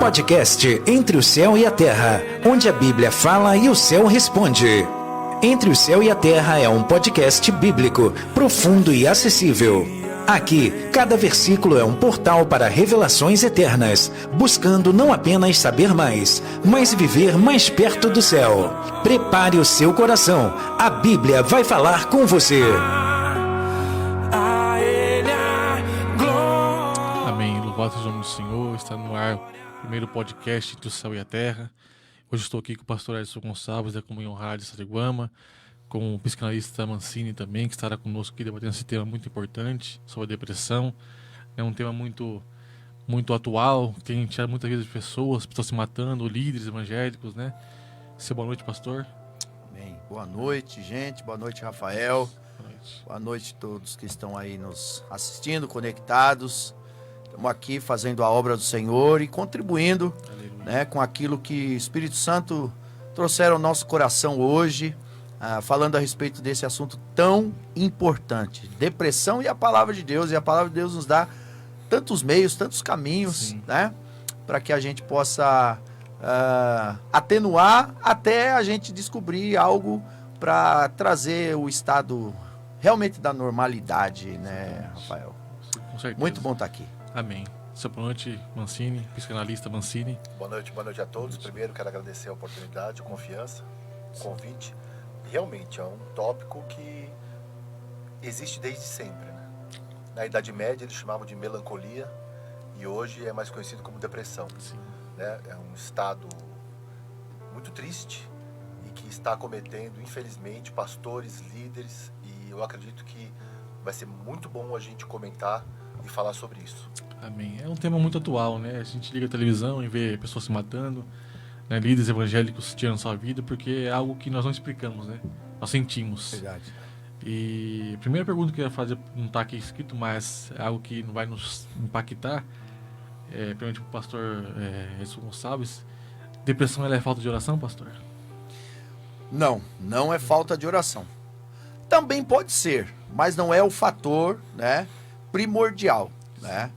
Podcast Entre o Céu e a Terra, onde a Bíblia fala e o céu responde. Entre o Céu e a Terra é um podcast bíblico, profundo e acessível. Aqui, cada versículo é um portal para revelações eternas, buscando não apenas saber mais, mas viver mais perto do céu. Prepare o seu coração, a Bíblia vai falar com você. Amém. Louvado seja o nome do Senhor. Está no ar o primeiro podcast Entre o Céu e a Terra. Hoje estou aqui com o pastor Edson Gonçalves da Comunhão Rádio Sariguama, com o psicanalista Mancini também, que estará conosco aqui debatendo esse tema muito importante sobre a depressão. É um tema muito atual, que tem tirado muitas vezes pessoas se matando, líderes evangélicos, né? Seu boa noite, pastor. Amém. Boa noite, gente. Boa noite, Rafael. Boa noite. Boa noite a todos que estão aí nos assistindo, conectados. Estamos aqui fazendo a obra do Senhor e contribuindo, né, com aquilo que o Espírito Santo trouxeram ao nosso coração hoje, falando a respeito desse assunto tão importante, depressão e a palavra de Deus. E a palavra de Deus nos dá tantos meios, tantos caminhos, né, para que a gente possa atenuar até a gente descobrir algo para trazer o estado realmente da normalidade, né, Rafael? Com certeza. Muito bom estar aqui. Amém. Seu boa noite, Mancini, psicanalista Mancini. Boa noite a todos. Primeiro, quero agradecer a oportunidade, a confiança, o convite. Realmente é um tópico que existe desde sempre, né? Na Idade Média eles chamavam de melancolia e hoje é mais conhecido como depressão. Sim. Né? É um estado muito triste e que está acometendo, infelizmente, pastores, líderes, e eu acredito que vai ser muito bom a gente comentar e falar sobre isso. Amém. É um tema muito atual, né? A gente liga a televisão e vê pessoas se matando, né? Líderes evangélicos tirando sua vida, porque é algo que nós não explicamos, né? Nós sentimos. Verdade. E a primeira pergunta que eu ia fazer, não está aqui escrito, mas é algo que não vai nos impactar, principalmente para o pastor Edson Gonçalves. Depressão, ela é falta de oração, pastor? Não é falta de oração. Também pode ser, mas não é o fator, né, primordial, né?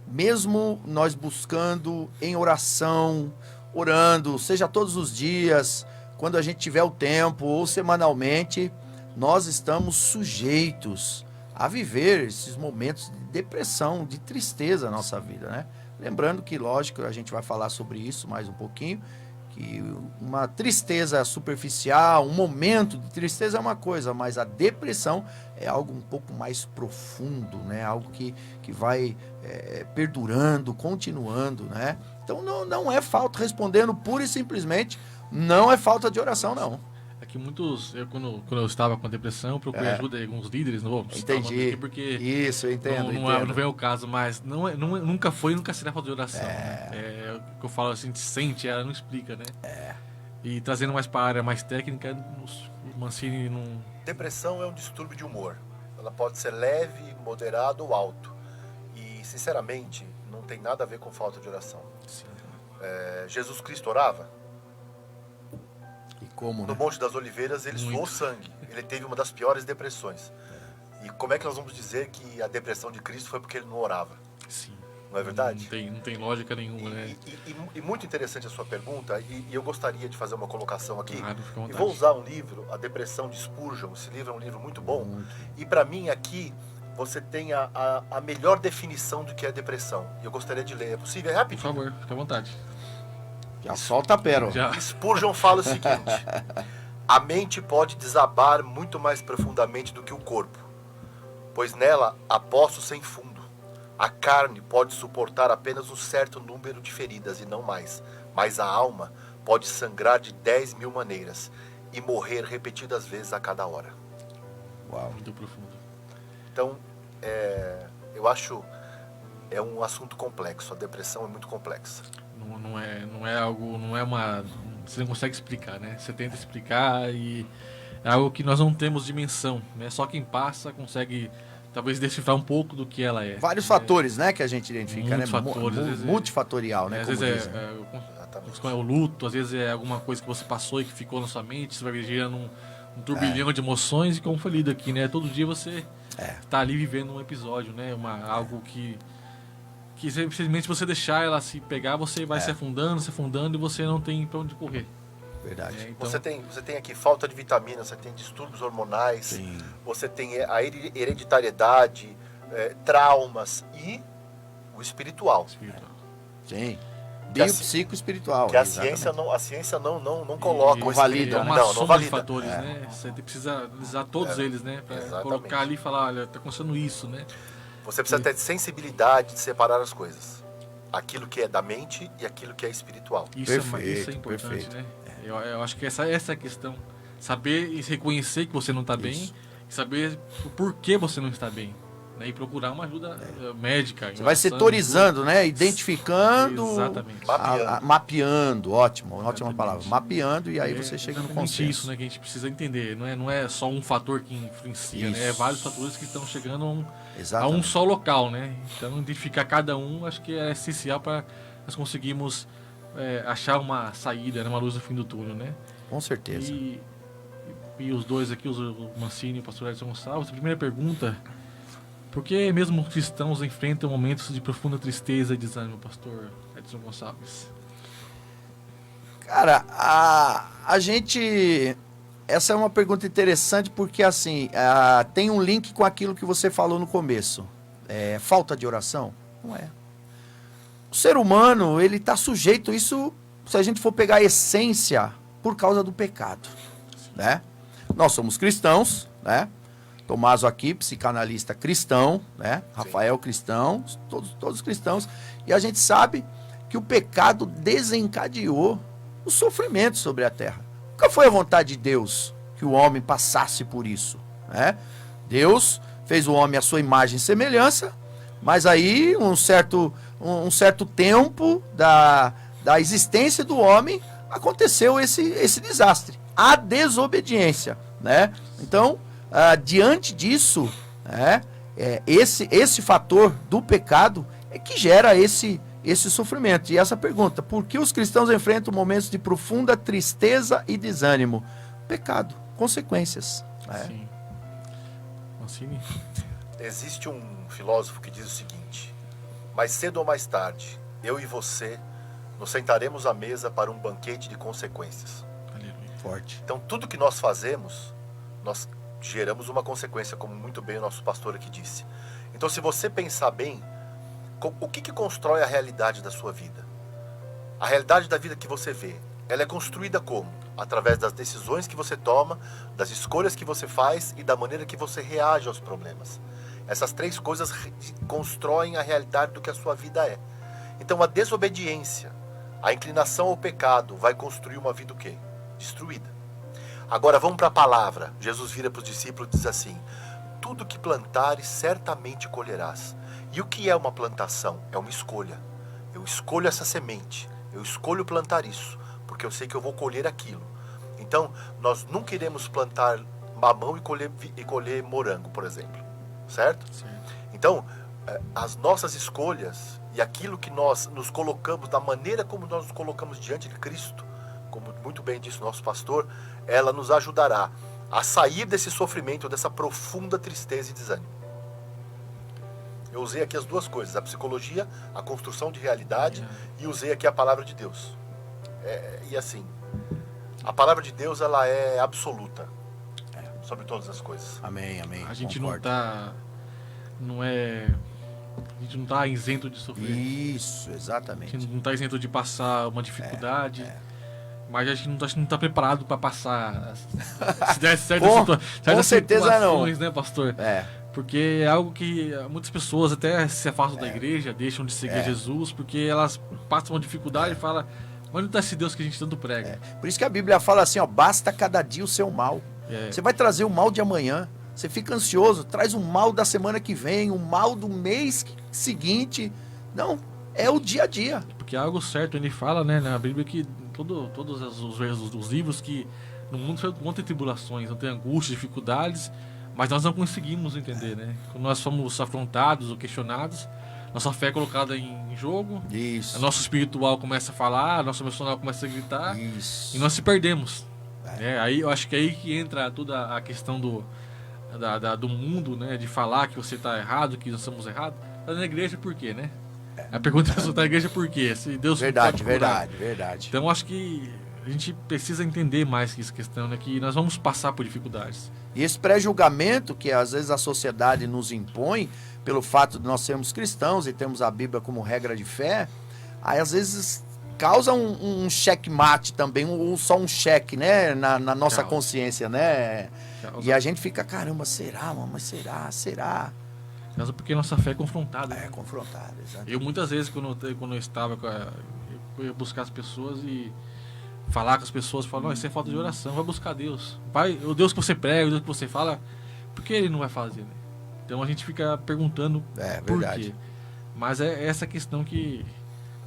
Mesmo nós buscando em oração, orando, seja todos os dias, quando a gente tiver o tempo ou semanalmente, nós estamos sujeitos a viver esses momentos de depressão, de tristeza na nossa vida, né? Lembrando que, lógico, a gente vai falar sobre isso mais um pouquinho, que uma tristeza superficial, um momento de tristeza é uma coisa, mas a depressão é algo um pouco mais profundo, né? Algo que vai perdurando, continuando, né? Então não é falta, respondendo pura e simplesmente, não é falta de oração, não. É que muitos, quando eu estava com a depressão, eu procurei ajuda de alguns líderes, não vou citar o nome Entendi. aqui, porque Isso, eu entendo. não vem o caso, mas nunca foi e nunca será falta de oração. Né? O que eu falo assim, a gente sente, ela não explica, né? E trazendo mais para a área mais técnica, o Mancini não... Depressão é um distúrbio de humor. Ela pode ser leve, moderado ou alto. E, sinceramente, não tem nada a ver com falta de oração. Sim. Jesus Cristo orava. E como, No né? Monte das Oliveiras ele suou sangue. Ele teve uma das piores depressões. E como é que nós vamos dizer que a depressão de Cristo foi porque ele não orava? Sim. Não é verdade? Não tem lógica nenhuma, né? E muito interessante a sua pergunta, e eu gostaria de fazer uma colocação aqui. Claro, fica à E vontade. vou usar um livro, A Depressão de Spurgeon. Esse livro é um livro muito bom. E para mim aqui você tem a melhor definição do que é depressão. E eu gostaria de ler. É possível? É Por rapidinho. favor, fica à vontade. Já solta a pérola. Já. Spurgeon fala o seguinte: a mente pode desabar muito mais profundamente do que o corpo, pois nela há poços sem fundo. A carne pode suportar apenas um certo número de feridas e não mais, mas a alma pode sangrar de 10.000 maneiras e morrer repetidas vezes a cada hora. Uau. Muito profundo. Então, eu acho é um assunto complexo. A depressão é muito complexa. Não é algo, não é uma... Você não consegue explicar, né? Você tenta explicar e é algo que nós não temos dimensão, né? Só quem passa consegue, talvez, decifrar um pouco do que ela é. Vários fatores, né, que a gente identifica, Muitos né? fatores, às vezes Multifatorial, né? Às como vezes dizem. Exatamente. é o luto, às vezes é alguma coisa que você passou e que ficou na sua mente, você vai gerando um turbilhão de emoções, e como foi lido aqui, né? Todo dia você tá ali vivendo um episódio, né? Algo que que simplesmente você deixar ela se pegar, você vai se afundando e você não tem pra onde correr. Verdade. Então, Você tem aqui falta de vitamina, você tem distúrbios hormonais, Sim. você tem a hereditariedade, traumas e o espiritual. Sim. Que a Biopsico-espiritual. Que a exatamente. ciência não coloca Não o valida, é espírito. uma Não soma de valida. fatores, né? Você precisa analisar todos eles, né? Pra exatamente. colocar ali e falar, olha, tá acontecendo isso, né? Você precisa ter sensibilidade de separar as coisas. Aquilo que é da mente e aquilo que é espiritual. Isso, isso é importante, perfeito. né? Eu acho que essa é a questão. Saber e reconhecer que você não está bem e saber o porquê você não está bem. Né? E procurar uma ajuda médica. Você vai setorizando, né? Identificando. Exatamente. Mapeando, ótimo, ótima Exatamente. palavra. Mapeando e aí você chega no exatamente consenso. isso, né, que a gente precisa entender. Não é só um fator que influencia, né? É Isso. vários fatores que estão chegando a um Exatamente. só local, né? Então, identificar cada um, acho que é essencial para nós conseguirmos achar uma saída, né? Uma luz no fim do túnel, né? Com certeza. E os dois aqui, o Mancini e o pastor Edson Gonçalves, a primeira pergunta: por que mesmo cristãos enfrentam momentos de profunda tristeza e desânimo, pastor Edson Gonçalves? Cara, a gente... Essa é uma pergunta interessante porque, assim, tem um link com aquilo que você falou no começo. Falta de oração? Não é. O ser humano, ele está sujeito a isso, se a gente for pegar a essência, por causa do pecado, né? Nós somos cristãos, né? Tomaso aqui, psicanalista cristão, né? Rafael cristão, todos cristãos. E a gente sabe que o pecado desencadeou o sofrimento sobre a terra. Nunca foi a vontade de Deus que o homem passasse por isso, né? Deus fez o homem à sua imagem e semelhança, mas aí um certo tempo da existência do homem aconteceu esse desastre, a desobediência, né? Então, diante disso, né, esse fator do pecado é que gera esse sofrimento. E essa pergunta: por que os cristãos enfrentam momentos de profunda tristeza e desânimo? Pecado, consequências. Né? Sim. Mancini? Existe um filósofo que diz o seguinte: mais cedo ou mais tarde, eu e você nos sentaremos à mesa para um banquete de consequências. Aleluia. Forte. Então, tudo que nós fazemos, nós geramos uma consequência, como muito bem o nosso pastor aqui disse. Então, se você pensar bem, o que constrói a realidade da sua vida? A realidade da vida que você vê, ela é construída como? Através das decisões que você toma, das escolhas que você faz e da maneira que você reage aos problemas. Essas três coisas constroem a realidade do que a sua vida é. Então, a desobediência, a inclinação ao pecado vai construir uma vida o quê? Destruída. Agora vamos para a palavra. Jesus vira para os discípulos e diz assim: tudo que plantares certamente colherás. E o que é uma plantação? É uma escolha. Eu escolho essa semente, eu escolho plantar isso, porque eu sei que eu vou colher aquilo. Então, nós nunca iremos plantar mamão e colher morango, por exemplo. Certo? Então, as nossas escolhas e aquilo que nós nos colocamos, da maneira como nós nos colocamos diante de Cristo, como muito bem disse o nosso pastor, ela nos ajudará a sair desse sofrimento, dessa profunda tristeza e desânimo. Eu usei aqui as duas coisas: a psicologia, a construção de realidade, e usei aqui a palavra de Deus. E assim, a palavra de Deus, ela é absoluta sobre todas as coisas. Amém, amém. A gente Concordo. a gente não tá isento de sofrer. Isso, A exatamente. gente não tá isento de passar uma dificuldade. Mas a gente não tá preparado para passar certas certeza não. situações, né, pastor? Porque é algo que muitas pessoas até se afastam da igreja, deixam de seguir Jesus, porque elas passam uma dificuldade e falam: mas onde está esse Deus que a gente tanto prega? Por isso que a Bíblia fala assim, ó: basta cada dia o seu mal. Você vai trazer o mal de amanhã. Você fica ansioso, traz o mal da semana que vem, o mal do mês seguinte. Não, é o dia a dia. Porque é algo certo, ele fala, né, na Bíblia, que todos os livros, que no mundo não tem tribulações, não tem angústias, dificuldades, mas nós não conseguimos entender, né? Quando nós somos afrontados ou questionados, nossa fé é colocada em jogo, Isso. a nossa espiritual começa a falar, a nossa emocional começa a gritar, Isso. e nós se perdemos. Aí eu acho que é aí que entra toda a questão do mundo, né? De falar que você está errado, que nós estamos errados. Tá na igreja por quê, né? A pergunta é: você está na igreja por quê? Se Deus Verdade, pode curar. verdade. Então, acho que a gente precisa entender mais que essa questão, né? Que nós vamos passar por dificuldades. E esse pré-julgamento que às vezes a sociedade nos impõe, pelo fato de nós sermos cristãos e termos a Bíblia como regra de fé, aí às vezes causa um checkmate também, só um cheque, né? Na nossa consciência, né? E a gente fica, caramba, será, mano? Mas será? Causa porque nossa fé é confrontada. É, confrontada, exato. Eu muitas vezes, quando eu estava eu ia buscar as pessoas e falar com as pessoas, falar: não, isso é falta de oração, vai buscar Deus. O Deus que você prega, o Deus que você fala, por que ele não vai fazer, né? Então a gente fica perguntando por quê. Mas é essa questão que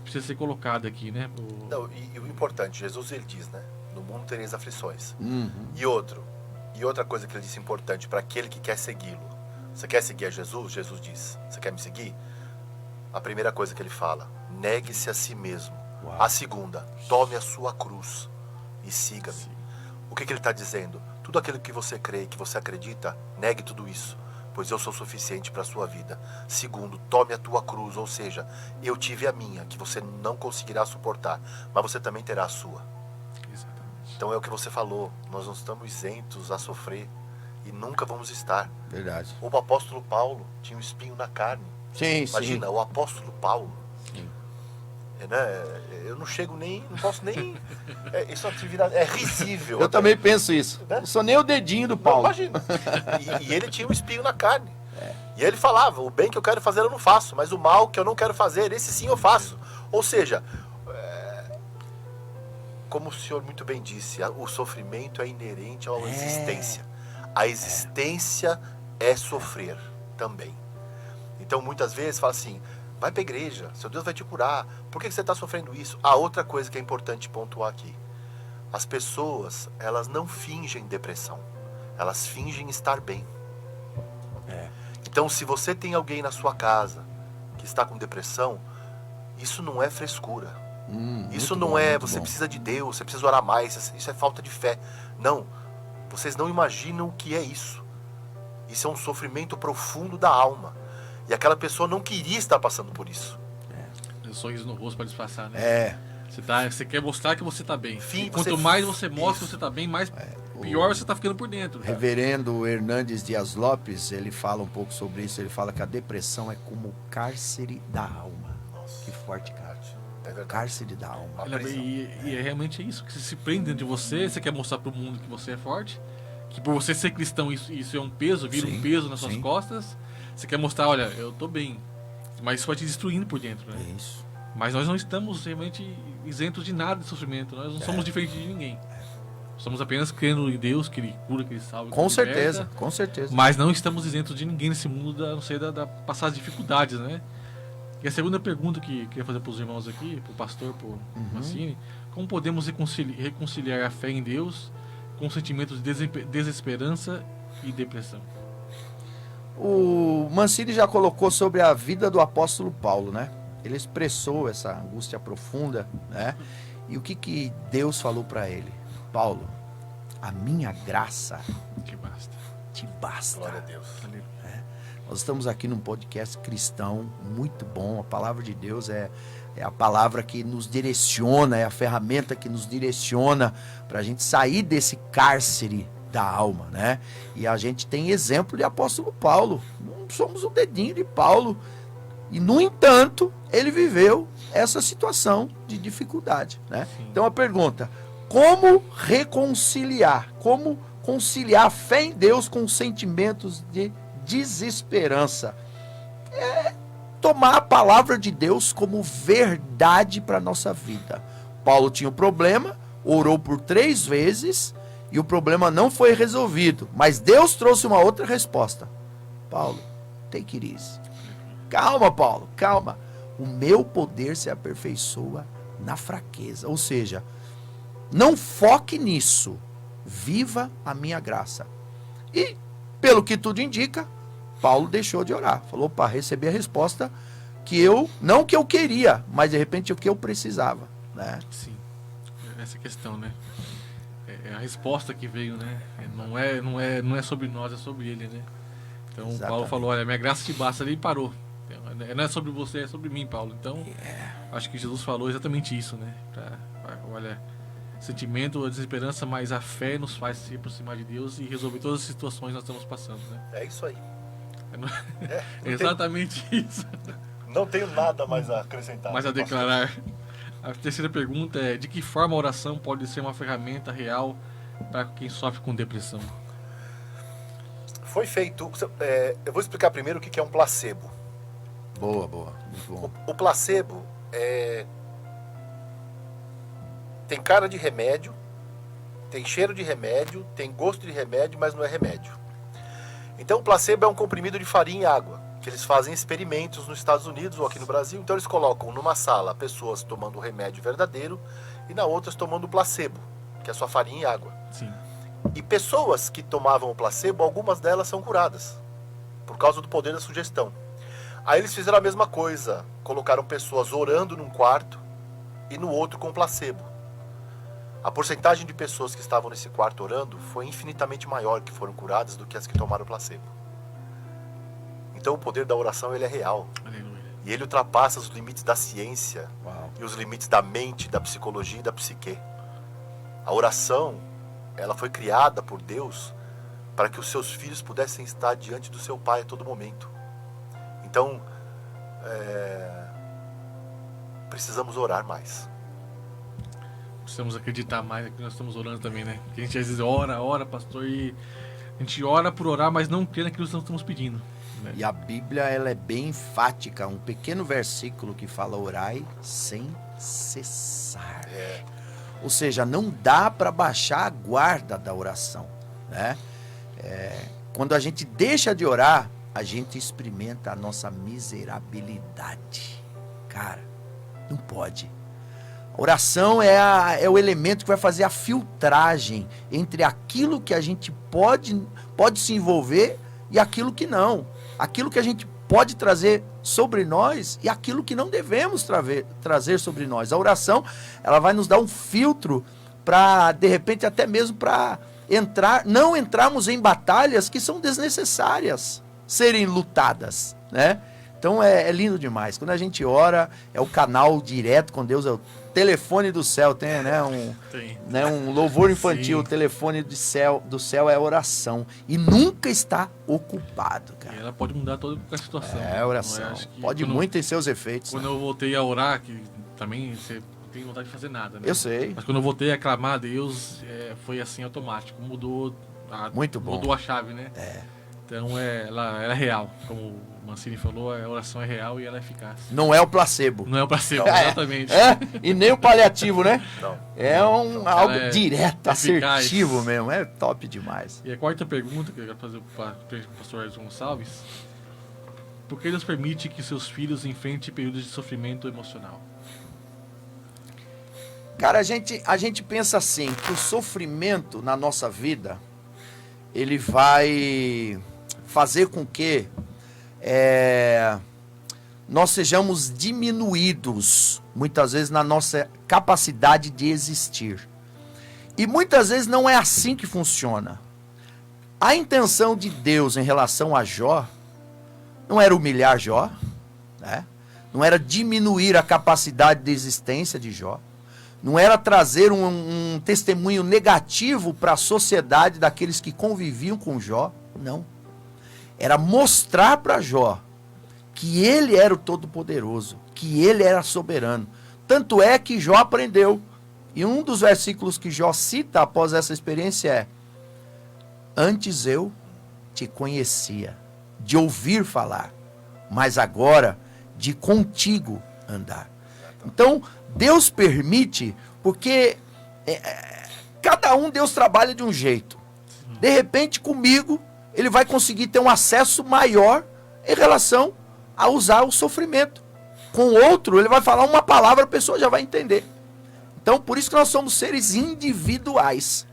precisa ser colocada aqui, né? Não, e o importante, Jesus ele diz, né? No mundo tereis aflições. Uhum. E outra coisa que ele disse importante para aquele que quer segui-lo. Você quer seguir a Jesus? Jesus diz: você quer me seguir? A primeira coisa que ele fala: negue-se a si mesmo. Uau. A segunda: tome a sua cruz e siga-me. O que ele está dizendo? Tudo aquilo que você crê, que você acredita, negue tudo isso, pois eu sou suficiente para a sua vida. Segundo, tome a tua cruz, ou seja, eu tive a minha, que você não conseguirá suportar, mas você também terá a sua. Exatamente. Então é o que você falou, nós não estamos isentos a sofrer e nunca vamos estar. Verdade. O apóstolo Paulo tinha um espinho na carne. Sim, Imagina, sim. o apóstolo Paulo. Sim. Né? Eu não posso nem... Isso é risível. Eu também penso isso. Né? Não sou nem o dedinho do Paulo. Imagina. E ele tinha um espinho na carne. E ele falava: o bem que eu quero fazer eu não faço, mas o mal que eu não quero fazer, esse sim eu faço. Ou seja, como o senhor muito bem disse, o sofrimento é inerente à existência. A existência é sofrer também. Então muitas vezes fala assim: vai para a igreja, seu Deus vai te curar, por que você está sofrendo isso? A outra coisa que é importante pontuar aqui: as pessoas, elas não fingem depressão, elas fingem estar bem. Então, se você tem alguém na sua casa que está com depressão, isso não é frescura. Isso não é você precisa de Deus, você precisa orar mais, isso é falta de fé. Não, vocês não imaginam o que é isso. Isso é um sofrimento profundo da alma. E aquela pessoa não queria estar passando por isso. Um sorriso no rosto para disfarçar, né? Você quer mostrar que você está bem. Enfim, quanto mais você mostra que você está bem, mais pior você está ficando por dentro. Reverendo Hernandes Dias Lopes, ele fala um pouco sobre isso. Ele fala que a depressão é como o cárcere da alma. Nossa. Que forte, cara. É verdade. Cárcere da alma. E é realmente isso, que você se prende dentro de você quer mostrar para o mundo que você é forte, que por você ser cristão isso é um peso, vira um peso nas suas costas. Você quer mostrar: olha, eu tô bem, mas isso vai te destruindo por dentro, né? Isso. Mas nós não estamos realmente isentos de nada de sofrimento, nós não somos diferentes de ninguém. Estamos apenas crendo em Deus, que Ele cura, que Ele salva, que Com Ele certeza, liberta, com certeza. mas não estamos isentos de ninguém nesse mundo, a não ser da passar as dificuldades, né? E a segunda pergunta que eu queria fazer para os irmãos aqui, para o pastor, para o Mancini: como podemos reconciliar a fé em Deus com sentimentos de desesperança e depressão? O Mancini já colocou sobre a vida do apóstolo Paulo, né? Ele expressou essa angústia profunda, né? E o que Deus falou para ele? Paulo, a minha graça te basta. Glória a Deus. Nós estamos aqui num podcast cristão muito bom. A palavra de Deus é a palavra que nos direciona, é a ferramenta que nos direciona para a gente sair desse cárcere da alma, né? E a gente tem exemplo de apóstolo Paulo. Não somos o dedinho de Paulo. E, no entanto, ele viveu essa situação de dificuldade, né? Então a pergunta: como reconciliar? Como conciliar a fé em Deus com sentimentos de desesperança? É tomar a palavra de Deus como verdade para a nossa vida. Paulo tinha um problema, orou por 3 vezes e o problema não foi resolvido, mas Deus trouxe uma outra resposta. Paulo, take it easy. Calma, Paulo, calma. O meu poder se aperfeiçoa na fraqueza. Ou seja, não foque nisso. Viva a minha graça. E, pelo que tudo indica, Paulo deixou de orar. Falou: opa, recebi a resposta não que eu queria, mas de repente o que eu precisava, né? Sim, essa questão, né? É a resposta que veio, né? Não é sobre nós, é sobre ele, né? Então Paulo falou: olha, minha graça te basta, ali e parou. Não é sobre você, é sobre mim, Paulo. Então, acho que Jesus falou exatamente isso, né? Olha, sentimento, a desesperança, mas a fé nos faz se aproximar de Deus e resolver todas as situações que nós estamos passando, né? É isso aí. É exatamente isso. Não tenho nada mais a acrescentar. Mas a declarar. A terceira pergunta é: de que forma a oração pode ser uma ferramenta real para quem sofre com depressão? Foi feito... eu vou explicar primeiro o que é um placebo. Boa. Muito bom. O placebo tem cara de remédio, tem cheiro de remédio, tem gosto de remédio, mas não é remédio. Então o placebo é um comprimido de farinha e água, que eles fazem experimentos nos Estados Unidos ou aqui no Brasil. Então eles colocam numa sala pessoas tomando o remédio verdadeiro e na outra tomando o placebo, que é só farinha e água. Sim. E pessoas que tomavam o placebo, algumas delas são curadas, por causa do poder da sugestão. Aí eles fizeram a mesma coisa, colocaram pessoas orando num quarto e no outro com placebo. A porcentagem de pessoas que estavam nesse quarto orando foi infinitamente maior que foram curadas do que as que tomaram placebo. Então o poder da oração ele é real. Aleluia. E ele ultrapassa os limites da ciência. Uau. E os limites da mente, da psicologia e da psique. A oração, ela foi criada por Deus para que os seus filhos pudessem estar diante do seu Pai a todo momento. Então, precisamos orar mais. Precisamos acreditar mais, é que nós estamos orando também, né? Porque a gente às vezes ora, pastor, e a gente ora por orar, mas não crê naquilo que nós estamos pedindo, né? E a Bíblia, ela é bem enfática, um pequeno versículo que fala orai sem cessar. Ou seja, não dá para baixar a guarda da oração, né? Quando a gente deixa de orar, a gente experimenta a nossa miserabilidade. Cara, não pode. A oração é o elemento que vai fazer a filtragem entre aquilo que a gente pode se envolver e aquilo que não. Aquilo que a gente pode trazer sobre nós e aquilo que não devemos trazer sobre nós. A oração, ela vai nos dar um filtro para, de repente, até mesmo para não entrarmos em batalhas que são desnecessárias serem lutadas, né? Então é lindo demais. Quando a gente ora, é o canal direto com Deus, é o telefone do céu. Tem, né, um louvor infantil. Sim. O telefone do céu é oração. E nunca está ocupado, cara. E ela pode mudar toda a situação. É oração. Pode muito em seus efeitos. Quando eu voltei a orar, que também você não tem vontade de fazer nada, né? Eu sei. Mas quando eu voltei a clamar a Deus, foi assim automático. Mudou a chave, né? Então ela é real, como o Mancini falou, a oração é real e ela é eficaz. Não é o placebo. Não é o placebo, exatamente. E nem o paliativo, né? Não. É algo direto, assertivo mesmo. É top demais. E a quarta pergunta que eu quero fazer para o pastor Edson Gonçalves: por que Deus permite que seus filhos enfrentem períodos de sofrimento emocional? Cara, a gente pensa assim, que o sofrimento na nossa vida, ele vai fazer com que nós sejamos diminuídos, muitas vezes, na nossa capacidade de existir. E muitas vezes não é assim que funciona. A intenção de Deus em relação a Jó não era humilhar Jó, né? Não era diminuir a capacidade de existência de Jó, não era trazer um testemunho negativo para a sociedade daqueles que conviviam com Jó, não. Era mostrar para Jó que ele era o Todo-Poderoso, que ele era soberano. Tanto é que Jó aprendeu. E um dos versículos que Jó cita após essa experiência é: antes eu te conhecia, de ouvir falar, mas agora de contigo andar. Então, Deus permite, porque cada um Deus trabalha de um jeito. De repente, comigo, ele vai conseguir ter um acesso maior em relação a usar o sofrimento. Com o outro, ele vai falar uma palavra, a pessoa já vai entender. Então, por isso que nós somos seres individuais.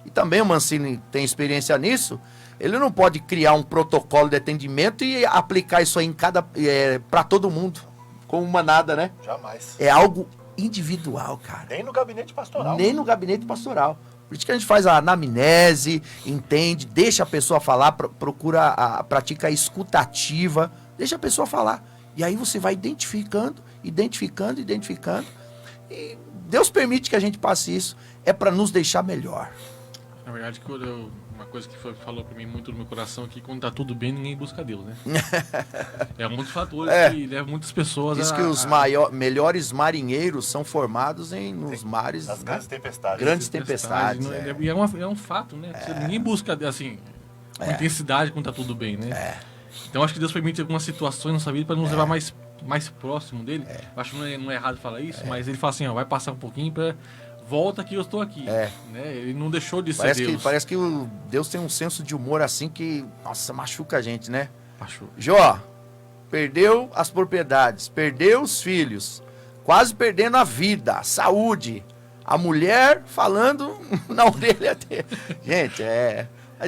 E também o Mancini tem experiência nisso. Ele não pode criar um protocolo de atendimento e aplicar isso aí para todo mundo, como uma nada, né? Jamais. É algo individual, cara. Nem no gabinete pastoral. Nem no gabinete pastoral. Por isso que a gente faz a anamnese, entende, deixa a pessoa falar, pratica a escutativa, deixa a pessoa falar. E aí você vai identificando. E Deus permite que a gente passe isso. É para nos deixar melhor. Na verdade, uma coisa que falou pra mim muito no meu coração é que quando tá tudo bem, ninguém busca Deus, né? É muitos fatores que levam muitas pessoas Diz que os melhores marinheiros são formados nos mares... Nas grandes tempestades. Grandes tempestades. E é um fato, né? Ninguém busca, assim, com intensidade quando tá tudo bem, né? Então acho que Deus permite algumas situações na nossa vida para nos levar mais próximo dele. Acho que não é errado falar isso, mas ele fala assim, ó, vai passar um pouquinho para... Volta que eu estou aqui. Né? Ele não deixou de ser Deus. Parece que Deus tem um senso de humor assim que, nossa, machuca a gente, né? Machuca. Jó, perdeu as propriedades, perdeu os filhos, quase perdendo a vida, a saúde. A mulher falando na orelha dele. Gente,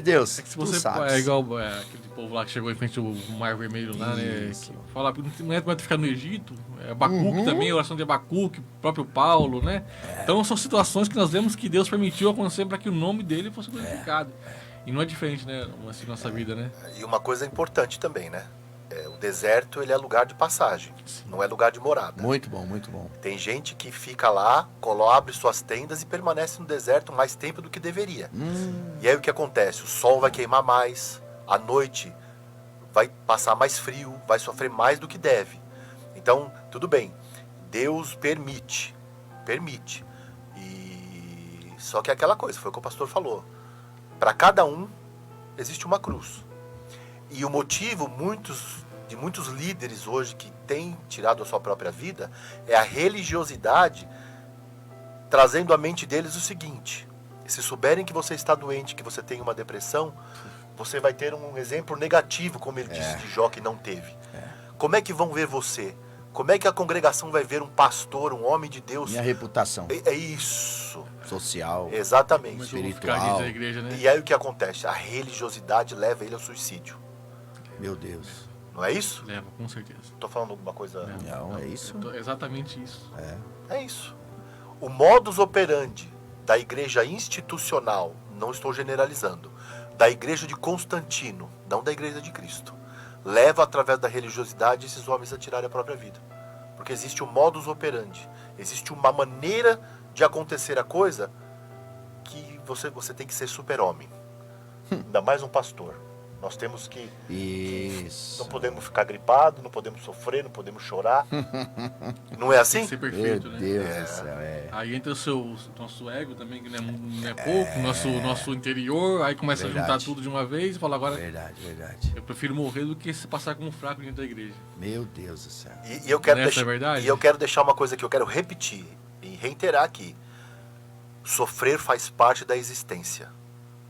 Deus, se você é igual aquele povo lá que chegou em frente ao Mar Vermelho lá, né? Que fala, não é ficar no Egito, Abacuque também, a oração de Abacuque, o próprio Paulo, né? Então são situações que nós vemos que Deus permitiu acontecer para que o nome dele fosse glorificado. E não é diferente, né? Assim, nossa vida, né? E uma coisa importante também, né? O deserto, ele é lugar de passagem, não é lugar de morada. Muito bom, muito bom. Tem gente que fica lá, abre suas tendas e permanece no deserto mais tempo do que deveria. E aí o que acontece? O sol vai queimar mais, a noite vai passar mais frio, vai sofrer mais do que deve. Então, tudo bem, Deus permite. E só que é aquela coisa, foi o que o pastor falou. Para cada um existe uma cruz. E o motivo de muitos líderes hoje que têm tirado a sua própria vida é a religiosidade trazendo à mente deles o seguinte: se souberem que você está doente, que você tem uma depressão, você vai ter um exemplo negativo, como ele disse de Jó, que não teve. Como é que vão ver você? Como é que a congregação vai ver um pastor, um homem de Deus? Minha reputação. É isso. Social. Exatamente. Espiritual. Da igreja, né? E aí o que acontece? A religiosidade leva ele ao suicídio. Meu Deus. Não é isso? Leva, com certeza. Tô falando alguma coisa... Não, é isso. Exatamente isso. É isso. O modus operandi da igreja institucional, não estou generalizando, da igreja de Constantino, não da igreja de Cristo, leva através da religiosidade esses homens a tirarem a própria vida. Porque existe um modus operandi, existe uma maneira de acontecer a coisa que você tem que ser super-homem. Ainda mais um pastor. Nós temos que... Isso. Não podemos ficar gripado, não podemos sofrer, não podemos chorar. Não é assim? Tem que ser perfeito, Meu né? Deus do céu, Aí entra o nosso ego também, que não é pouco, nosso interior, aí começa a juntar tudo de uma vez e fala, agora... Verdade. Eu prefiro morrer do que se passar como fraco dentro da igreja. Meu Deus do céu. E eu quero Essa é a verdade? E eu quero deixar uma coisa que eu quero repetir e reiterar aqui. Sofrer faz parte da existência.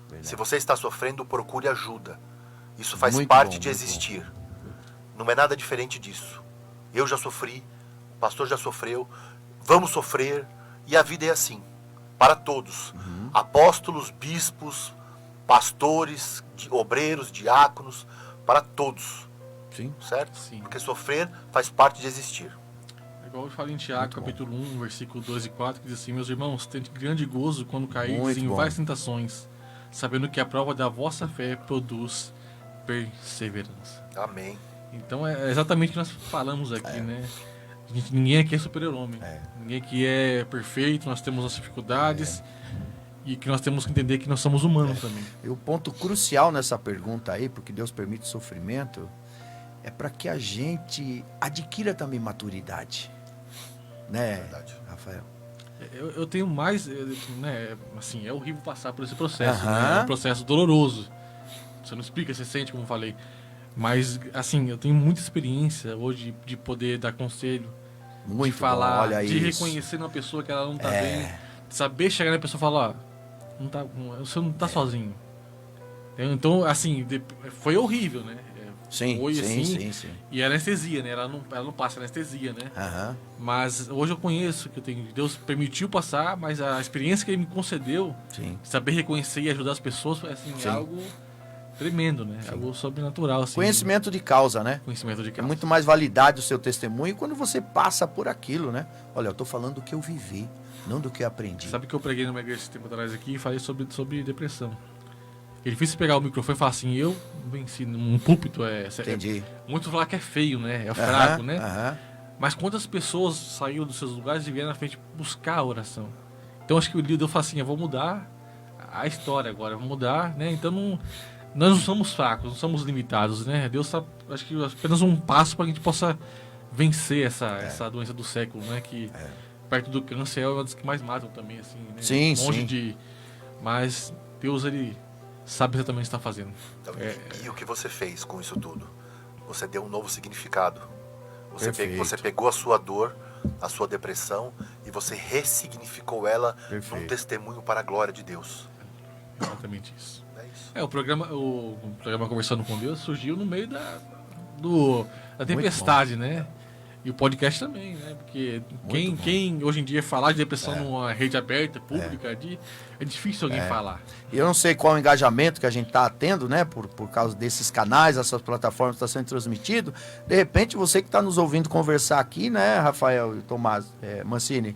Verdade. Se você está sofrendo, procure ajuda. Isso faz Muito parte bom, de muito existir. Não é nada diferente disso. Eu já sofri, o pastor já sofreu, vamos sofrer, e a vida é assim, para todos. Apóstolos, bispos, pastores, obreiros, diáconos, para todos. Sim. Certo? Sim. Porque sofrer faz parte de existir. Igual eu falo em Tiago, capítulo 1, versículo 2 e 4, que diz assim: meus irmãos, tenham grande gozo quando caídes em várias tentações, sabendo que a prova da vossa fé produz perseverança. Amém. Então é exatamente o que nós falamos aqui, né? Ninguém aqui é super-homem. Ninguém aqui é perfeito, nós temos as dificuldades e que nós temos que entender que nós somos humanos também. E o ponto crucial nessa pergunta aí, porque Deus permite sofrimento, é para que a gente adquira também maturidade. Né, Verdade. Rafael? Eu tenho mais, né, assim, é horrível passar por esse processo, né? É um processo doloroso. Você não explica, você sente, como eu falei. Mas, assim, eu tenho muita experiência hoje de poder dar conselho, Muito de falar, bom, olha de isso. reconhecer uma pessoa que ela não tá bem, de saber chegar na pessoa e falar, ó, você não tá sozinho. Então, assim, foi horrível, né? Sim, Foi sim. E anestesia, né? Ela não passa anestesia, né? Mas hoje eu conheço que Deus permitiu passar, mas a experiência que Ele me concedeu, Sim. saber reconhecer e ajudar as pessoas, foi assim, algo tremendo, né? Algo sobrenatural. Assim, Conhecimento de causa, né? Conhecimento de É causa. muito mais validade o seu testemunho quando você passa por aquilo, né? Olha, eu tô falando do que eu vivi, não do que eu aprendi. Sabe que eu preguei numa igreja esse tempo atrás aqui e falei sobre depressão. É difícil pegar o microfone e falar assim, eu venci num púlpito. Entendi. Muitos falam que é feio, né? É fraco, né? Aham. Mas quantas pessoas saíram dos seus lugares e vieram na frente buscar a oração? Então acho que o líder fala assim, eu vou mudar a história agora, eu vou mudar, né? Então nós não somos fracos, não somos limitados, né? Deus está, acho que apenas um passo para que a gente possa vencer essa doença do século, né? Que perto do câncer é uma das que mais matam também, assim, né? Sim, Longe sim. de... Mas Deus, ele sabe exatamente o que está fazendo. Então, e o que você fez com isso tudo? Você deu um novo significado. Perfeito. Você pegou a sua dor, a sua depressão, e você ressignificou ela Perfeito. num testemunho para a glória de Deus. Exatamente isso. É isso. O programa Conversando com Deus surgiu no meio da tempestade, né? E o podcast também, né? Porque quem hoje em dia falar de depressão numa rede aberta, pública, é difícil alguém falar. E eu não sei qual o engajamento que a gente está tendo, né? Por causa desses canais, essas plataformas que estão sendo transmitido. De repente, você que está nos ouvindo conversar aqui, né, Rafael e Tomás Mancini,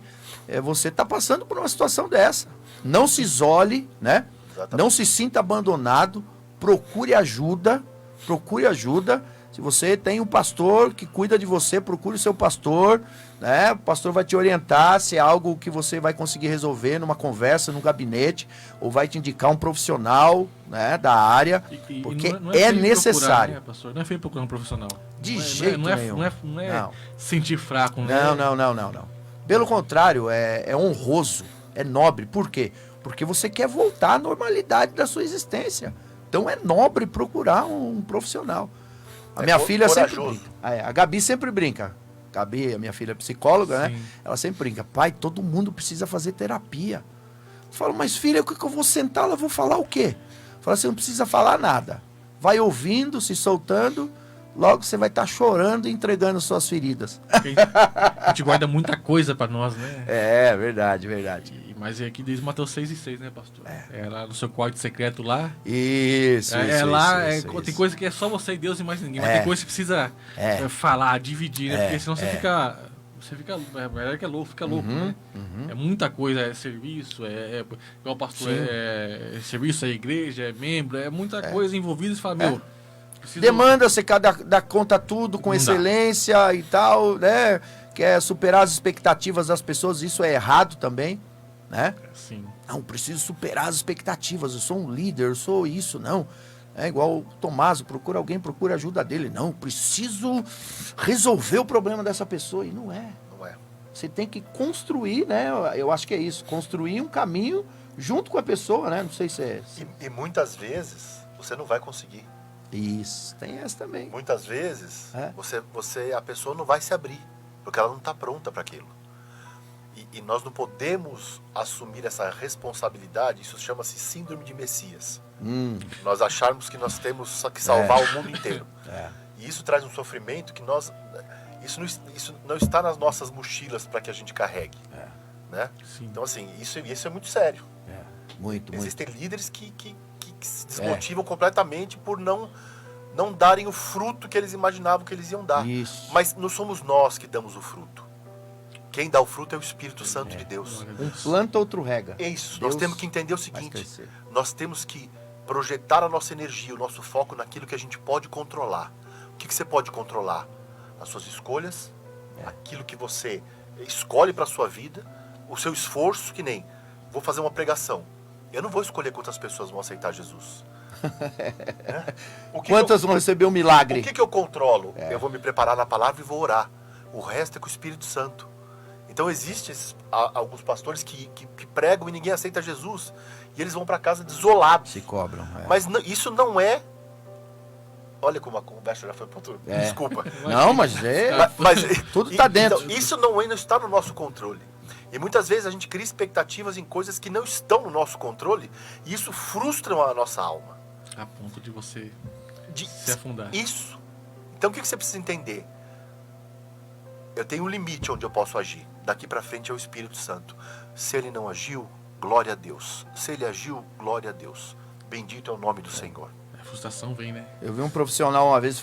você está passando por uma situação dessa. Não se isole, né? Exatamente. Não se sinta abandonado. Procure ajuda. Procure ajuda. Se você tem um pastor que cuida de você, procure o seu pastor, né? O pastor vai te orientar se é algo que você vai conseguir resolver numa conversa, num gabinete, ou vai te indicar um profissional, né, da área, porque não é feio necessário. procurar, né, pastor? Não é feio procurar um profissional. De Não é- jeito não é, nenhum. Não é Não. sentir fraco, né? Não. Pelo contrário, é honroso, é nobre. Por quê? Porque você quer voltar à normalidade da sua existência. Então é nobre procurar um profissional. A minha filha sempre corajoso. brinca. A Gabi sempre brinca. Gabi, a minha filha é psicóloga, né? Sim. Ela sempre brinca. Pai, todo mundo precisa fazer terapia. Eu falo, mas filha, o que eu vou sentar lá, vou falar o quê? Fala, você não precisa falar nada. Vai ouvindo, se soltando, logo você vai estar chorando e entregando suas feridas. Porque a gente guarda muita coisa pra nós, né? É, verdade. Mas é aqui diz Mateus 6:6, né, pastor? É lá no seu quarto secreto lá. Isso, Tem coisa que é só você e Deus e mais ninguém. Mas É. tem coisa que precisa falar, dividir, né? Porque senão você fica... É verdade que é louco, fica louco, né? É muita coisa, é serviço, igual o pastor, é serviço, é igreja, é membro, é muita coisa envolvida. Você fala, preciso... Demanda, você quer dar conta tudo com Não dá. excelência e tal, né? Quer superar as expectativas das pessoas, isso é errado também, né? Sim. Não, preciso superar as expectativas, eu sou um líder, eu sou isso, não. É igual o Tomás, procura ajuda dele. Não, preciso resolver o problema dessa pessoa. E não é. Não é. Você tem que construir, né? Eu acho que é isso, construir um caminho junto com a pessoa, né? Não sei se é... E muitas vezes você não vai conseguir. Isso, tem essa também. Muitas vezes É. a pessoa não vai se abrir, porque ela não está pronta para aquilo. E nós não podemos assumir essa responsabilidade, isso chama-se síndrome de Messias. Nós acharmos que nós temos que salvar o mundo inteiro. E isso traz um sofrimento que isso não está nas nossas mochilas para que a gente carregue. Né? Sim. Então, assim, isso é muito sério. Muito. Existem líderes que se desmotivam completamente por não darem o fruto que eles imaginavam que eles iam dar. Isso. Mas não somos nós que damos o fruto. Quem dá o fruto é o Espírito Santo de Deus. Glória a Um Deus. planta, outro rega. É isso. Deus Nós temos que entender o faz seguinte: crescer. nós temos que projetar a nossa energia, o nosso foco naquilo que a gente pode controlar. O que você pode controlar? As suas escolhas, aquilo que você escolhe para a sua vida, o seu esforço, que nem vou fazer uma pregação. Eu não vou escolher quantas pessoas vão aceitar Jesus. Né? Quantas vão receber um milagre? O que eu controlo? Eu vou me preparar na palavra e vou orar. O resto é com o Espírito Santo. Então existem alguns pastores que pregam e ninguém aceita Jesus. E eles vão para casa desolados. Se cobram. Mas isso não é... Olha como a conversa já foi para outro... Desculpa. Não, mas tudo está dentro. Então, isso não está no nosso controle. E muitas vezes a gente cria expectativas em coisas que não estão no nosso controle. E isso frustra a nossa alma. A ponto de você se afundar. Isso. Então o que você precisa entender? Eu tenho um limite onde eu posso agir. Daqui para frente é o Espírito Santo. Se ele não agiu, glória a Deus. Se ele agiu, glória a Deus. Bendito é o nome do Senhor. A frustração vem, né? Eu vi um profissional uma vez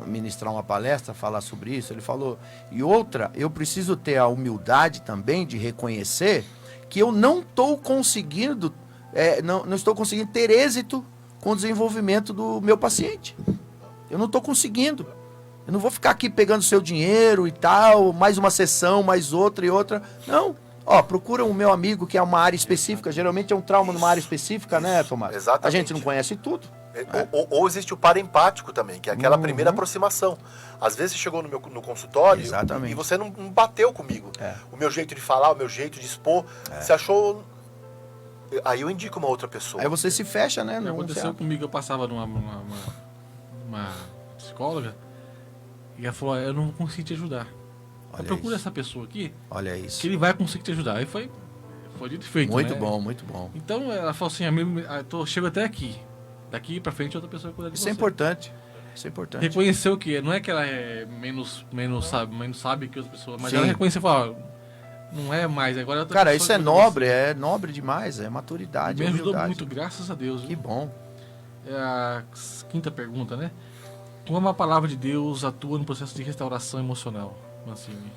ministrar uma palestra, falar sobre isso. Ele falou, e outra, eu preciso ter a humildade também de reconhecer que eu não estou conseguindo, não estou conseguindo ter êxito com o desenvolvimento do meu paciente. Eu não estou conseguindo. Eu não vou ficar aqui pegando seu dinheiro e tal, mais uma sessão, mais outra e outra. Não. Ó, procura o meu amigo que é uma área específica. Geralmente é um trauma numa área específica, né, Tomás? Exatamente. A gente não conhece tudo. Ou existe o parempático também, que é aquela primeira aproximação. Às vezes você chegou no consultório Exatamente. e você não bateu comigo. O meu jeito de falar, o meu jeito de expor, você achou... Aí eu indico uma outra pessoa. Aí você se fecha, né? Não, Aconteceu comigo, eu passava numa psicóloga e ela falou, eu não consigo te ajudar. Procura essa pessoa aqui, olha isso. que ele vai conseguir te ajudar. Aí foi dito e feito, Muito né? bom, muito bom. Então ela falou assim, chego até aqui. Daqui pra frente outra pessoa cuida de Isso você. é importante. Isso é importante. Reconheceu que não é que ela é menos sabe que outras pessoas, mas Sim. ela reconheceu e falou, não é mais, agora é outra Cara, pessoa isso é que cuida de nobre, é nobre demais, é maturidade, você. é Me ajudou humildade. muito, graças a Deus. Que Viu? bom. É a quinta pergunta, né? Como a palavra de Deus atua no processo de restauração emocional, Mancini?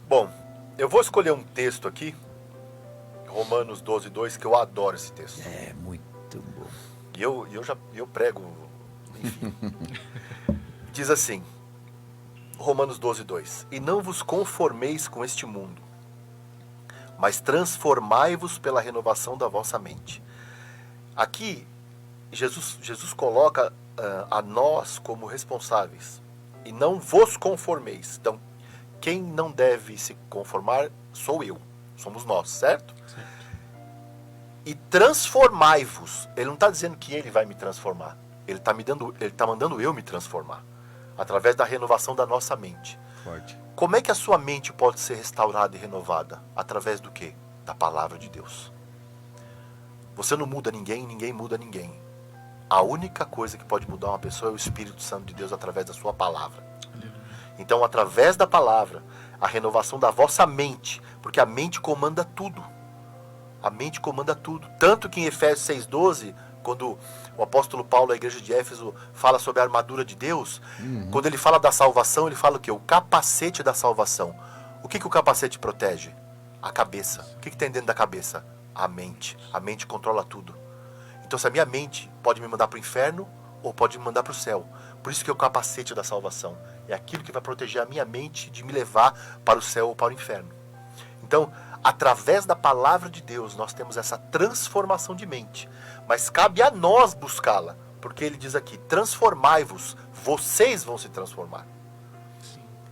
Bom, eu vou escolher um texto aqui, Romanos 12:2, que eu adoro esse texto. É muito bom. E eu prego, enfim. Diz assim, Romanos 12:2: E não vos conformeis com este mundo, mas transformai-vos pela renovação da vossa mente. Aqui, Jesus coloca a nós como responsáveis. E não vos conformeis. Então, quem não deve se conformar sou eu. Somos nós, certo? E transformai-vos. Ele não está dizendo que ele vai me transformar. Ele está mandando eu me transformar. Através da renovação da nossa mente. Forte. Como é que a sua mente pode ser restaurada e renovada? Através do quê? Da palavra de Deus. Você não muda ninguém, ninguém muda ninguém. A única coisa que pode mudar uma pessoa é o Espírito Santo de Deus através da sua palavra. Então, através da palavra, a renovação da vossa mente, porque a mente comanda tudo. A mente comanda tudo. Tanto que em Efésios 6:12, quando o apóstolo Paulo, a igreja de Éfeso, fala sobre a armadura de Deus, quando ele fala da salvação, ele fala o quê? O capacete da salvação. O que o capacete protege? A cabeça. O que tem dentro da cabeça? A mente. A mente controla tudo. Então, se a minha mente pode me mandar para o inferno ou pode me mandar para o céu. Por isso que é o capacete da salvação. É aquilo que vai proteger a minha mente de me levar para o céu ou para o inferno. Então, através da palavra de Deus, nós temos essa transformação de mente. Mas cabe a nós buscá-la. Porque ele diz aqui, transformai-vos, vocês vão se transformar.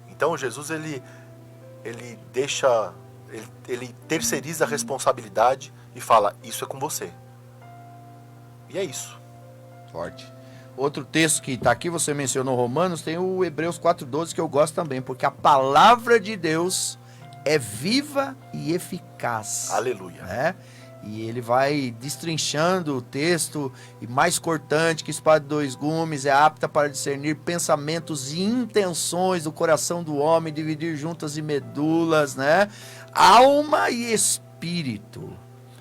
Então, Jesus, ele terceiriza a responsabilidade e fala, isso é com você. E é isso. Forte. Outro texto que está aqui, você mencionou Romanos, tem o Hebreus 4:12, que eu gosto também, porque a palavra de Deus é viva e eficaz. Aleluia. Né? E ele vai destrinchando o texto, e mais cortante que espada de dois gumes, é apta para discernir pensamentos e intenções do coração do homem, dividir juntas e medulas, né? Alma e espírito.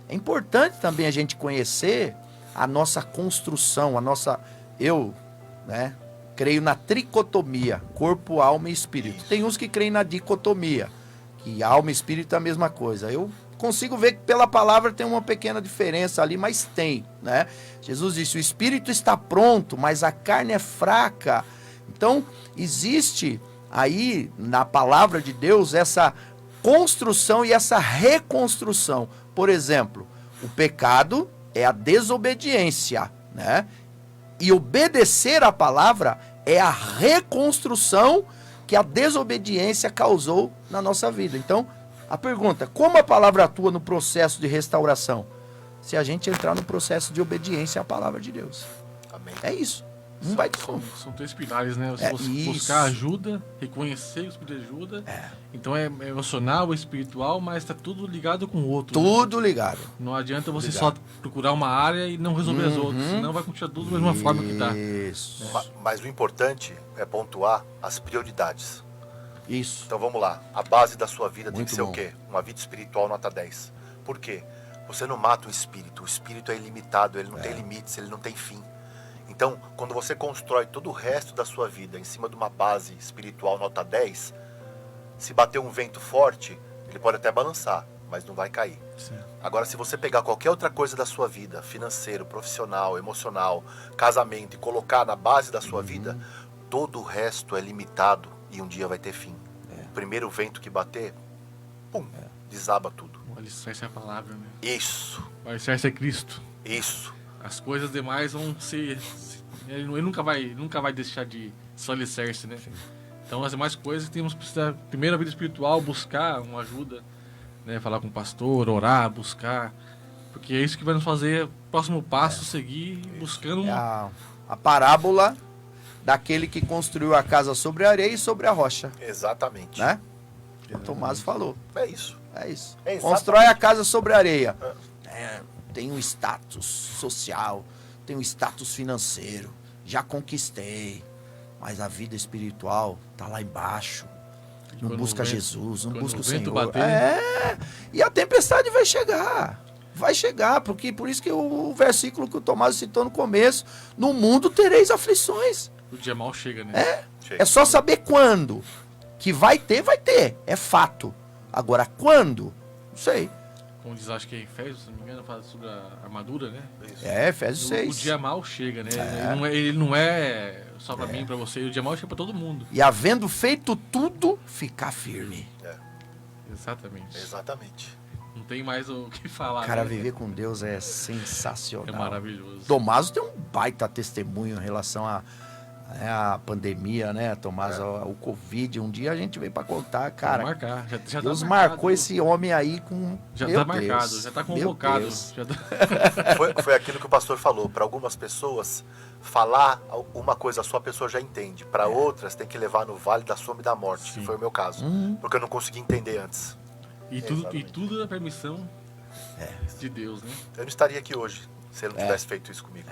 É importante também a gente conhecer a nossa construção, eu, né, creio na tricotomia, corpo, alma e espírito. Tem uns que creem na dicotomia, que alma e espírito é a mesma coisa. Eu consigo ver que pela palavra tem uma pequena diferença ali, mas tem, né? Jesus disse, o espírito está pronto, mas a carne é fraca. Então, existe aí na palavra de Deus essa construção e essa reconstrução. Por exemplo, o pecado é a desobediência, né? E obedecer à palavra é a reconstrução que a desobediência causou na nossa vida. Então, a pergunta, como a palavra atua no processo de restauração? Se a gente entrar no processo de obediência à palavra de Deus. Amém. É isso. Não vai ter como. São três pilares, né? Você Isso. buscar ajuda, reconhecer que o Espírito ajuda. Então é emocional, é espiritual, mas está tudo ligado com o outro. Tudo ligado. Não adianta você só procurar uma área e não resolver as outras, senão vai continuar tudo da mesma forma que está. Isso. Mas o importante é pontuar as prioridades. Isso. Então vamos lá. A base da sua vida tem Muito que ser bom. o quê? Uma vida espiritual nota 10. Por quê? Você não mata o espírito. O espírito é ilimitado, ele não tem limites, ele não tem fim. Então, quando você constrói todo o resto da sua vida em cima de uma base espiritual nota 10, se bater um vento forte, ele pode até balançar, mas não vai cair. Sim. Agora, se você pegar qualquer outra coisa da sua vida, financeiro, profissional, emocional, casamento, e colocar na base da sua vida, todo o resto é limitado e um dia vai ter fim. O primeiro vento que bater, pum, desaba tudo. O alicerce é a palavra, né? Isso, O alicerce é Cristo. isso. As coisas demais vão ser... Ele nunca vai deixar de ser alicerce, né? Então, as demais coisas temos que precisar... Primeiro, a vida espiritual, buscar uma ajuda, né? Falar com o pastor, orar, buscar... Porque é isso que vai nos fazer, próximo passo, seguir buscando... É a parábola daquele que construiu a casa sobre a areia e sobre a rocha, Exatamente. né? O Tomás falou. É isso. É isso. É exatamente. Constrói a casa sobre a areia. Tem um status social, tem um status financeiro, já conquistei. Mas a vida espiritual tá lá embaixo. Não quando busca o vento- Jesus, não quando busca o o vento Senhor. bater- E a tempestade vai chegar. Vai chegar, porque por isso que o versículo que o Tomás citou no começo, no mundo tereis aflições. O dia mal chega, né? Chega. É só saber quando. Que vai ter, é fato. Agora, quando? Não sei. Como diz, acho que é Efésios, se não me engano, fala sobre a armadura, né? Isso. Efésios O 6. dia mal chega, né? Ele não é só pra mim, pra você. O dia mal chega pra todo mundo. E havendo feito tudo, ficar firme. Exatamente. Exatamente. Não tem mais o que falar. Cara, né? viver com Deus é É sensacional. maravilhoso. Tomás tem um baita testemunho em relação à pandemia, né, Tomás? O Covid. Um dia a gente veio pra contar, cara. Vou marcar. Já Deus tá marcou marcado. esse homem aí com. Já Meu tá marcado, Deus, já tá meu convocado. Deus. Já tá... Foi aquilo que o pastor falou. Para algumas pessoas, falar uma coisa só a pessoa já entende. Para outras, tem que levar no vale da sombra e da morte, Sim. que foi o meu caso. Porque eu não consegui entender antes. E tudo é permissão de Deus, né? Eu não estaria aqui hoje se ele não tivesse feito isso comigo.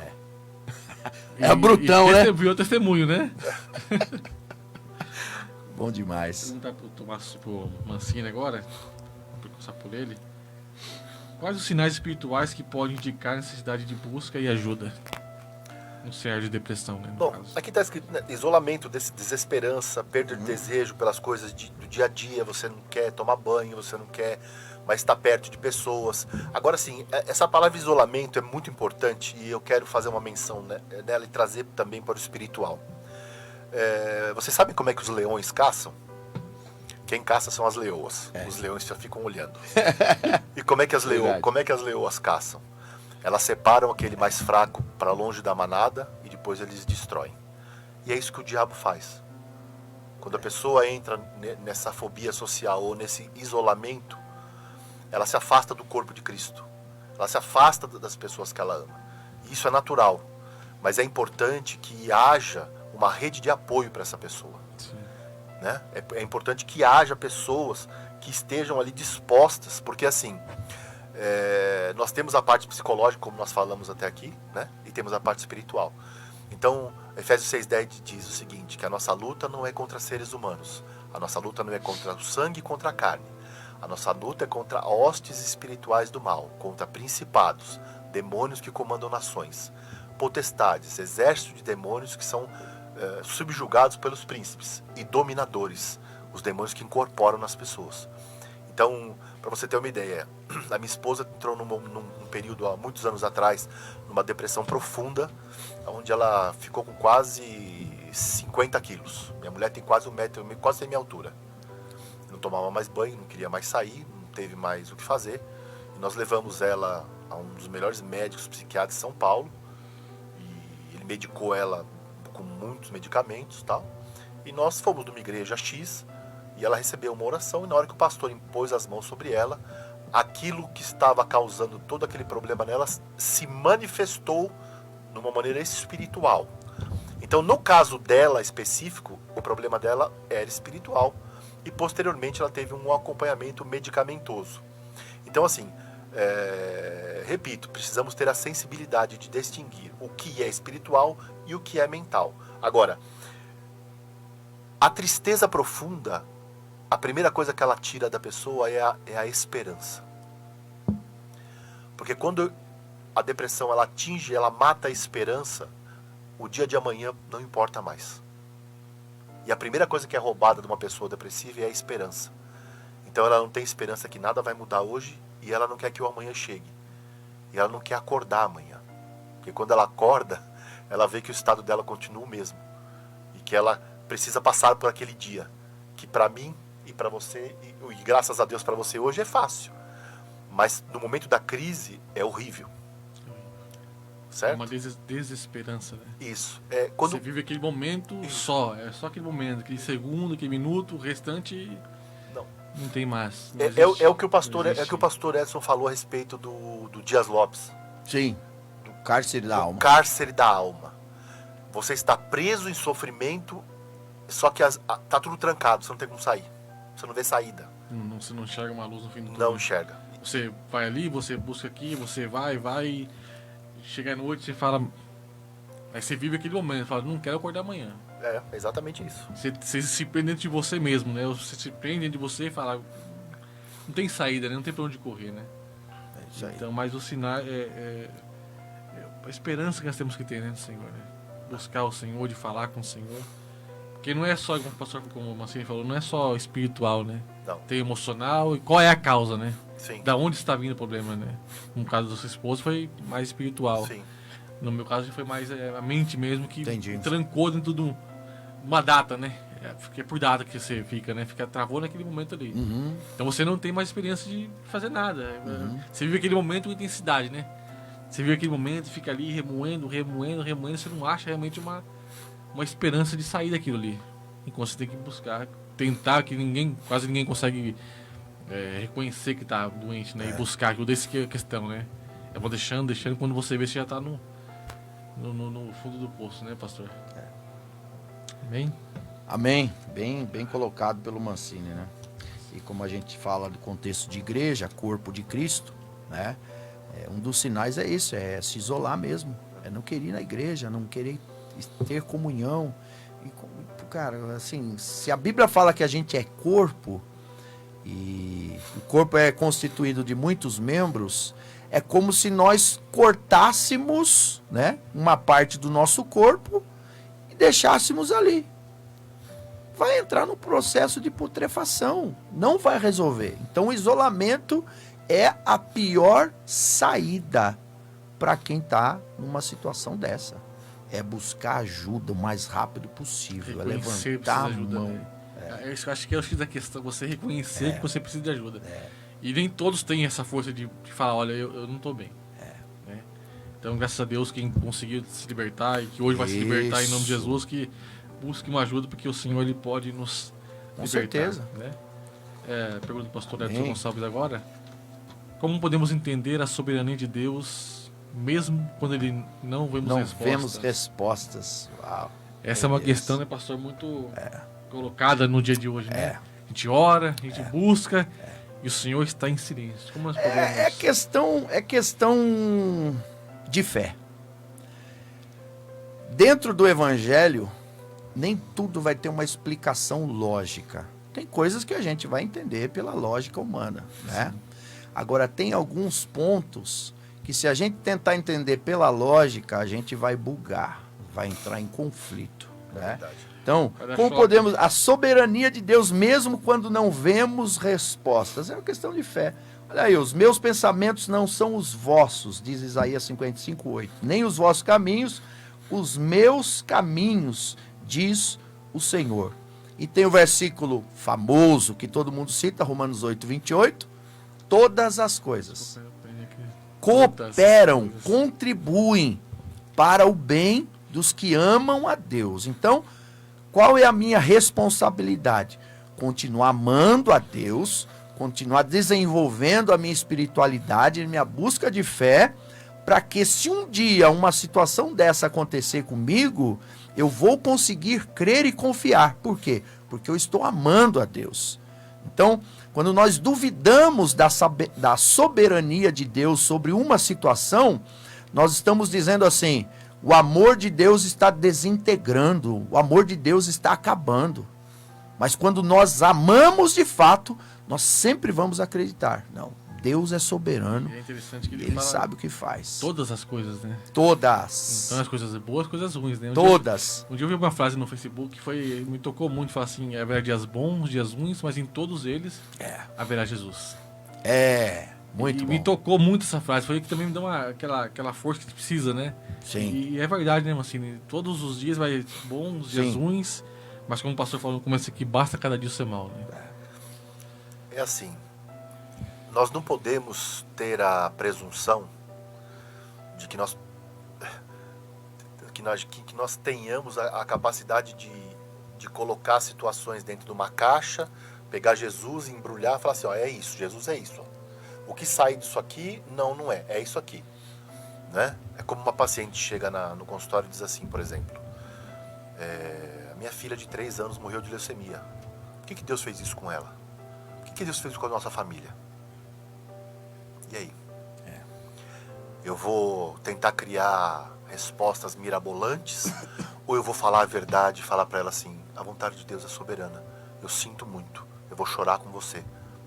É brutão, né? Virou testemunho, né? Bom demais. Perguntar pro Tomás, pro Mancini agora, vou começar por ele. Quais os sinais espirituais que podem indicar a necessidade de busca e ajuda? Um cenário de depressão, né? No Bom, caso. aqui está escrito, né, isolamento, desesperança, perda de desejo pelas coisas do dia a dia, você não quer tomar banho, você não quer mais estar perto de pessoas. Agora sim, essa palavra isolamento é muito importante e eu quero fazer uma menção nela e trazer também para o espiritual. Você sabe como é que os leões caçam? Quem caça são as leoas. Os leões já ficam olhando. E como é que Verdade. como é que as leoas caçam? Elas separam aquele mais fraco para longe da manada e depois eles destroem. E é isso que o diabo faz. Quando a pessoa entra nessa fobia social ou nesse isolamento, ela se afasta do corpo de Cristo. Ela se afasta das pessoas que ela ama. E isso é natural. Mas é importante que haja uma rede de apoio para essa pessoa. Sim. Né? É importante que haja pessoas que estejam ali dispostas, porque assim, nós temos a parte psicológica, como nós falamos até aqui, né? E temos a parte espiritual. Então, Efésios 6,10 diz o seguinte, que a nossa luta não é contra seres humanos, a nossa luta não é contra o sangue e contra a carne, a nossa luta é contra hostes espirituais do mal, contra principados, demônios que comandam nações, potestades, exército de demônios que são subjugados pelos príncipes e dominadores, os demônios que incorporam nas pessoas. Então, para você ter uma ideia, a minha esposa entrou num período há muitos anos atrás, numa depressão profunda, onde ela ficou com quase 50 quilos. Minha mulher tem quase 1 metro, quase tem minha altura. Não tomava mais banho, não queria mais sair, não teve mais o que fazer. E nós levamos ela a um dos melhores médicos psiquiatras de São Paulo. E ele medicou ela com muitos medicamentos e tal. E nós fomos numa igreja X, e ela recebeu uma oração, e na hora que o pastor impôs as mãos sobre ela, aquilo que estava causando todo aquele problema nela se manifestou de uma maneira espiritual. Então, no caso dela específico, o problema dela era espiritual, e posteriormente ela teve um acompanhamento medicamentoso. Então, assim, repito, precisamos ter a sensibilidade de distinguir o que é espiritual e o que é mental. Agora, a tristeza profunda, a primeira coisa que ela tira da pessoa é a esperança. Porque quando a depressão ela atinge, ela mata a esperança, o dia de amanhã não importa mais. E a primeira coisa que é roubada de uma pessoa depressiva é a esperança. Então ela não tem esperança que nada vai mudar hoje e ela não quer que o amanhã chegue. E ela não quer acordar amanhã. Porque quando ela acorda, ela vê que o estado dela continua o mesmo. E que ela precisa passar por aquele dia. Que para mim e para você, e graças a Deus para você hoje é fácil. Mas no momento da crise é horrível. Certo? É uma desesperança, né? Isso. Você vive aquele momento só. É só aquele momento, aquele segundo, aquele minuto, o restante não tem mais. É o que o pastor Edson falou a respeito do Dias Lopes. Sim, do cárcere da alma. Cárcere da alma. Você está preso em sofrimento, só que tá tudo trancado, você não tem como sair. Você não vê saída. Você não enxerga uma luz no fim do túnel. Não enxerga. Você vai ali, você busca aqui, você vai... Chega à noite, você fala... Aí você vive aquele momento, fala, não quero acordar amanhã. É exatamente isso. Você se prende dentro de você mesmo, né? Você se prende dentro de você e fala... Não tem saída, né? Não tem pra onde correr, né? É isso aí. Então, mas o sinal é a esperança que nós temos que ter, né, do Senhor, né? Buscar o Senhor, de falar com o Senhor. Porque não é só, como o Mancini falou, não é só espiritual, né? Não. Tem emocional e qual é a causa, né? Sim. Da onde está vindo o problema, né? No caso da sua esposa foi mais espiritual. Sim. No meu caso foi mais a mente mesmo que Entendi. trancou dentro de uma data, né? É por data que você fica, né? Travou naquele momento ali. Uhum. Então você não tem mais experiência de fazer nada. Você vive aquele momento com intensidade, né? Você vive aquele momento, fica ali remoendo, você não acha realmente uma esperança de sair daquilo ali. Enquanto você tem que buscar, tentar, que quase ninguém consegue reconhecer que tá doente, né? E buscar aquilo, desse que é a questão, né? Eu vou deixando, quando você vê, você já tá no fundo do poço, né, pastor? Amém? Amém. Bem colocado pelo Mancini, né? E como a gente fala do contexto de igreja, corpo de Cristo, né? Um dos sinais é isso, é se isolar mesmo. É não querer ir na igreja, não querer ter comunhão. E, cara, assim, se a Bíblia fala que a gente é corpo, e o corpo é constituído de muitos membros, é como se nós cortássemos, né, uma parte do nosso corpo e deixássemos ali. Vai entrar no processo de putrefação, não vai resolver. Então o isolamento é a pior saída para quem está numa situação dessa. É buscar ajuda o mais rápido possível, é levantar a mão. Né? Eu acho que é o X da questão, você reconhecer que você precisa de ajuda. E nem todos têm essa força de falar, olha, eu não estou bem. Né? Então, graças a Deus, quem conseguiu se libertar e que hoje vai se libertar em nome de Jesus, que busque uma ajuda, porque o Senhor ele pode nos Com libertar. certeza. Né? Pergunta do pastor Edson Gonçalves agora. Como podemos entender a soberania de Deus, mesmo quando ele não vemos respostas? Não vemos respostas. Uau. Essa é uma questão, né, pastor, muito colocada no dia de hoje, né? A gente ora, a gente busca, e o Senhor está em silêncio. Como nós podemos... É questão de fé. Dentro do Evangelho, nem tudo vai ter uma explicação lógica. Tem coisas que a gente vai entender pela lógica humana, né? Agora, tem alguns pontos que, se a gente tentar entender pela lógica, a gente vai bugar, vai entrar em conflito, né? Então, como podemos... A soberania de Deus, mesmo quando não vemos respostas, é uma questão de fé. Olha aí, os meus pensamentos não são os vossos, diz Isaías 55:8. Nem os vossos caminhos, os meus caminhos, diz o Senhor. E tem o versículo famoso que todo mundo cita, Romanos 8:28. Todas as coisas cooperam, contribuem para o bem dos que amam a Deus. Então, qual é a minha responsabilidade? Continuar amando a Deus, continuar desenvolvendo a minha espiritualidade, a minha busca de fé, para que, se um dia uma situação dessa acontecer comigo, eu vou conseguir crer e confiar. Por quê? Porque eu estou amando a Deus. Então, quando nós duvidamos da soberania de Deus sobre uma situação, nós estamos dizendo assim, o amor de Deus está desintegrando, o amor de Deus está acabando. Mas quando nós amamos de fato, nós sempre vamos acreditar. Não, Deus é soberano. É interessante que E ele ele fala sabe o que faz. todas as coisas, né? Todas. Então as coisas boas, as coisas ruins, né? Todas. Um dia eu vi uma frase no Facebook que me tocou muito, fala assim, haverá dias bons, dias ruins, mas em todos eles haverá Jesus. Muito bom. Me tocou muito essa frase, foi que também me deu aquela força que a gente precisa, né? Sim. E é verdade, né, Mancini? Todos os dias vai bons, dias Sim. ruins, mas como o pastor falou no começo aqui, basta cada dia ser mal, né? É assim, nós não podemos ter a presunção de que nós tenhamos a capacidade de colocar situações dentro de uma caixa, pegar Jesus, embrulhar e falar assim, ó, é isso, Jesus é isso. Ó. O que sai disso aqui, não é, é isso aqui. Né? É como uma paciente chega no consultório e diz assim, por exemplo, a minha filha de 3 anos morreu de leucemia. Por que Deus fez isso com ela? O que Deus fez com a nossa família? E aí? Eu vou tentar criar respostas mirabolantes ou eu vou falar a verdade e falar para ela assim, a vontade de Deus é soberana, eu sinto muito, eu vou chorar com você,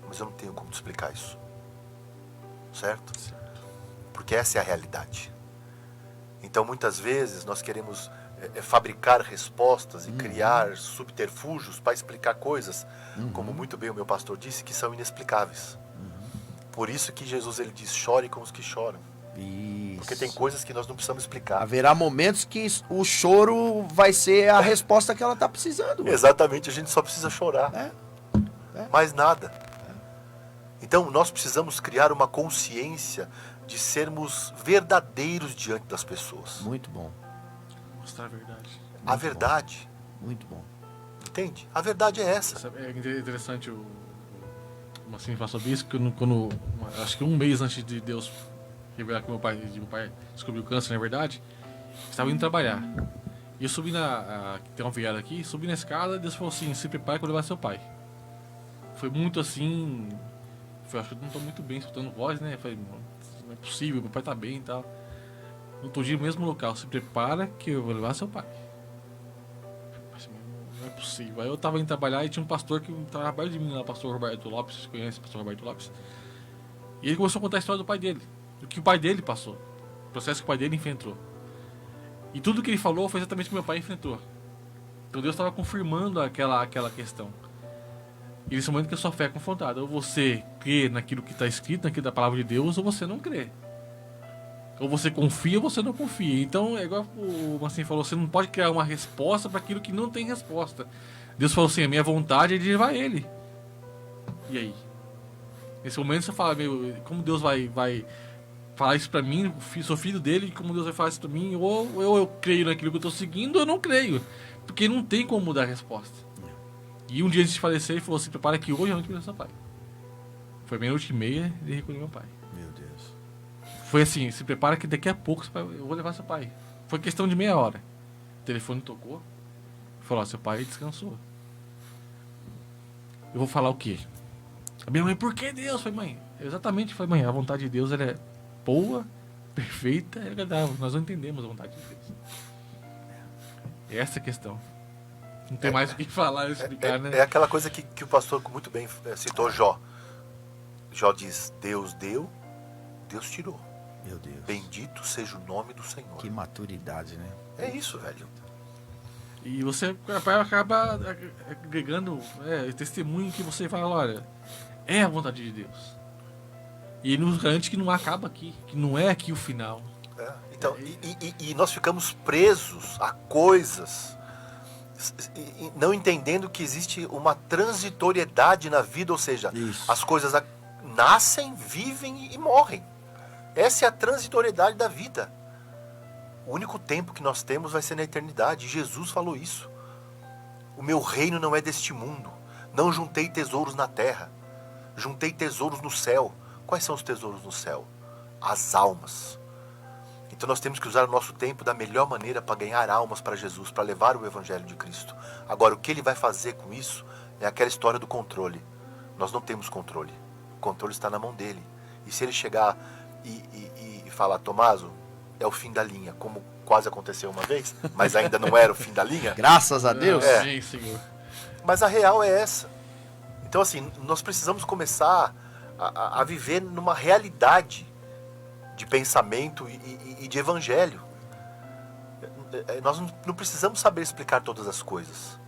mas eu não tenho como te explicar isso. Certo? Porque essa é a realidade. Então muitas vezes nós queremos fabricar respostas e criar subterfúgios para explicar coisas, como muito bem o meu pastor disse, que são inexplicáveis. Por isso que Jesus ele diz, chore com os que choram. Isso. Porque tem coisas que nós não precisamos explicar. Haverá momentos que o choro vai ser a resposta que ela está precisando. Exatamente, a gente só precisa chorar. Mais nada. Então nós precisamos criar uma consciência de sermos verdadeiros diante das pessoas. Muito bom. Mostrar a verdade. A verdade. Muito bom. Entende? A verdade é essa. É interessante o Mancini falar sobre isso, que quando acho que um mês antes de Deus revelar que meu pai descobriu o câncer, na verdade, estava indo trabalhar. E eu subi tem uma viada aqui, subi na escada, Deus falou assim, se prepare para levar seu pai. Foi muito assim, acho que eu não estou muito bem escutando voz, né? Falei, não é possível, meu pai tá bem e tal. No outro dia, no mesmo local, se prepara que eu vou levar seu pai. Não é possível. Aí eu tava indo trabalhar e tinha um pastor que estava abaixo de mim lá, o pastor Roberto Lopes, vocês conhecem o pastor Roberto Lopes? E ele começou a contar a história do pai dele, do que o pai dele passou, o processo que o pai dele enfrentou. E tudo que ele falou foi exatamente o que meu pai enfrentou. Então Deus estava confirmando aquela questão. E nesse momento que a sua fé é confrontada, ou você crê naquilo que está escrito, naquilo da palavra de Deus, ou você não crê. Ou você confia ou você não confia. Então, é igual o Mancini falou, você não pode criar uma resposta para aquilo que não tem resposta. Deus falou assim, a minha vontade é de levar ele. E aí? Nesse momento você fala, como Deus vai falar isso para mim, sou filho dele, e como Deus vai falar isso para mim, ou eu creio naquilo que eu estou seguindo, ou eu não creio. Porque não tem como mudar a resposta. E um dia antes de falecer, ele falou assim, prepara que hoje é a noite do seu pai. Foi meia-noite e meia, ele recolheu meu pai. Meu Deus. Foi assim, se prepara que daqui a pouco eu vou levar seu pai. Foi questão de meia hora. O telefone tocou. Falou, seu pai descansou. Eu vou falar o quê? A minha mãe, por que Deus? Foi mãe. Exatamente, foi mãe. A vontade de Deus ela é boa, perfeita e agradável. Nós não entendemos a vontade de Deus. Essa é a questão. Não tem mais o que falar e explicar, né? É aquela coisa que o pastor muito bem citou Jó. Jó diz, Deus deu, Deus tirou. Meu Deus. Bendito seja o nome do Senhor. Que maturidade, né? É isso, velho. E você acaba agregando testemunho que você fala, olha, é a vontade de Deus. E ele nos garante que não acaba aqui, que não é aqui o final. Então, e nós ficamos presos a coisas, não entendendo que existe uma transitoriedade na vida, ou seja, isso. As coisas nascem, vivem e morrem. Essa é a transitoriedade da vida. O único tempo que nós temos vai ser na eternidade. Jesus falou isso. O meu reino não é deste mundo. Não juntei tesouros na terra. Juntei tesouros no céu. Quais são os tesouros no céu? As almas. Então nós temos que usar o nosso tempo da melhor maneira para ganhar almas para Jesus, para levar o Evangelho de Cristo. Agora, o que ele vai fazer com isso é aquela história do controle. Nós não temos controle. O controle está na mão dele. E se ele chegar e falar, Tomaso, é o fim da linha, como quase aconteceu uma vez, mas ainda não era o fim da linha. Graças a Deus. Sim, Senhor. Mas a real é essa. Então assim, nós precisamos começar a viver numa realidade de pensamento e de evangelho. Nós não precisamos saber explicar todas as coisas.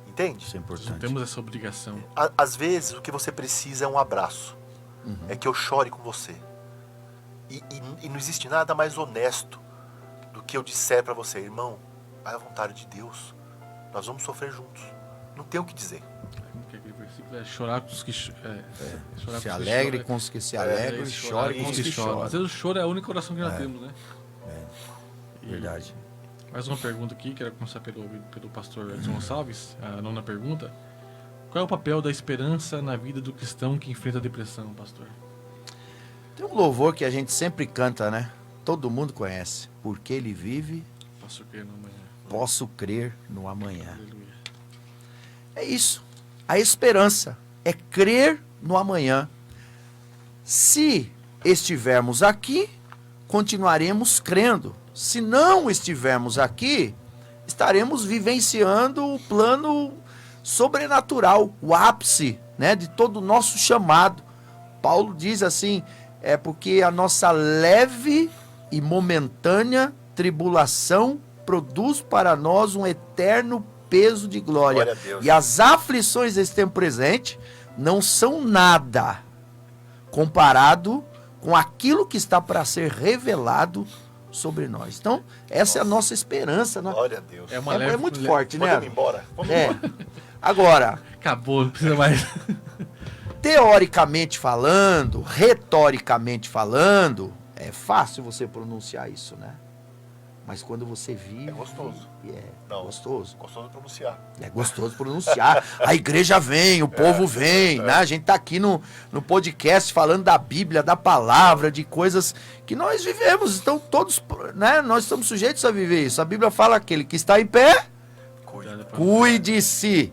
Entende? Isso é Nós não importante. temos essa obrigação. Às vezes o que você precisa é um abraço. É que eu chore com você. E não existe nada mais honesto do que eu disser para você, irmão, vai à vontade de Deus. Nós vamos sofrer juntos. Não tem o que dizer. Aquele versículo é chorar com os que choram. Se alegre com os que se alegram e chore com os que choram. Às vezes o choro é a única oração que nós temos, né? Verdade. Mais uma pergunta aqui, quero começar pelo pastor Edson Gonçalves, a nona pergunta. Qual é o papel da esperança na vida do cristão que enfrenta a depressão, pastor? Tem um louvor que a gente sempre canta, né? Todo mundo conhece. Porque ele vive, Posso crer no amanhã. posso crer no amanhã. Aleluia. É isso. A esperança é crer no amanhã. Se estivermos aqui, continuaremos crendo. Se não estivermos aqui, estaremos vivenciando o plano sobrenatural, o ápice, né, de todo o nosso chamado. Paulo diz assim, é porque a nossa leve e momentânea tribulação produz para nós um eterno peso de glória. Glória a Deus. E as aflições desse tempo presente não são nada comparado com aquilo que está para ser revelado sobre nós. Então, essa é a nossa esperança, né? Glória a Deus. É muito forte, né? Podemos ir embora? Vamos É. embora. Agora, Acabou, não precisa mais. teoricamente falando, retoricamente falando, é fácil você pronunciar isso, né? Mas quando você vive... É gostoso. Não. Gostoso. Gostoso de pronunciar. É gostoso pronunciar. A igreja vem, o povo vem, né? A gente tá aqui no podcast falando da Bíblia, da palavra, de coisas que nós vivemos. Então todos, né? Nós estamos sujeitos a viver isso. A Bíblia fala aquele que está em pé, cuide-se,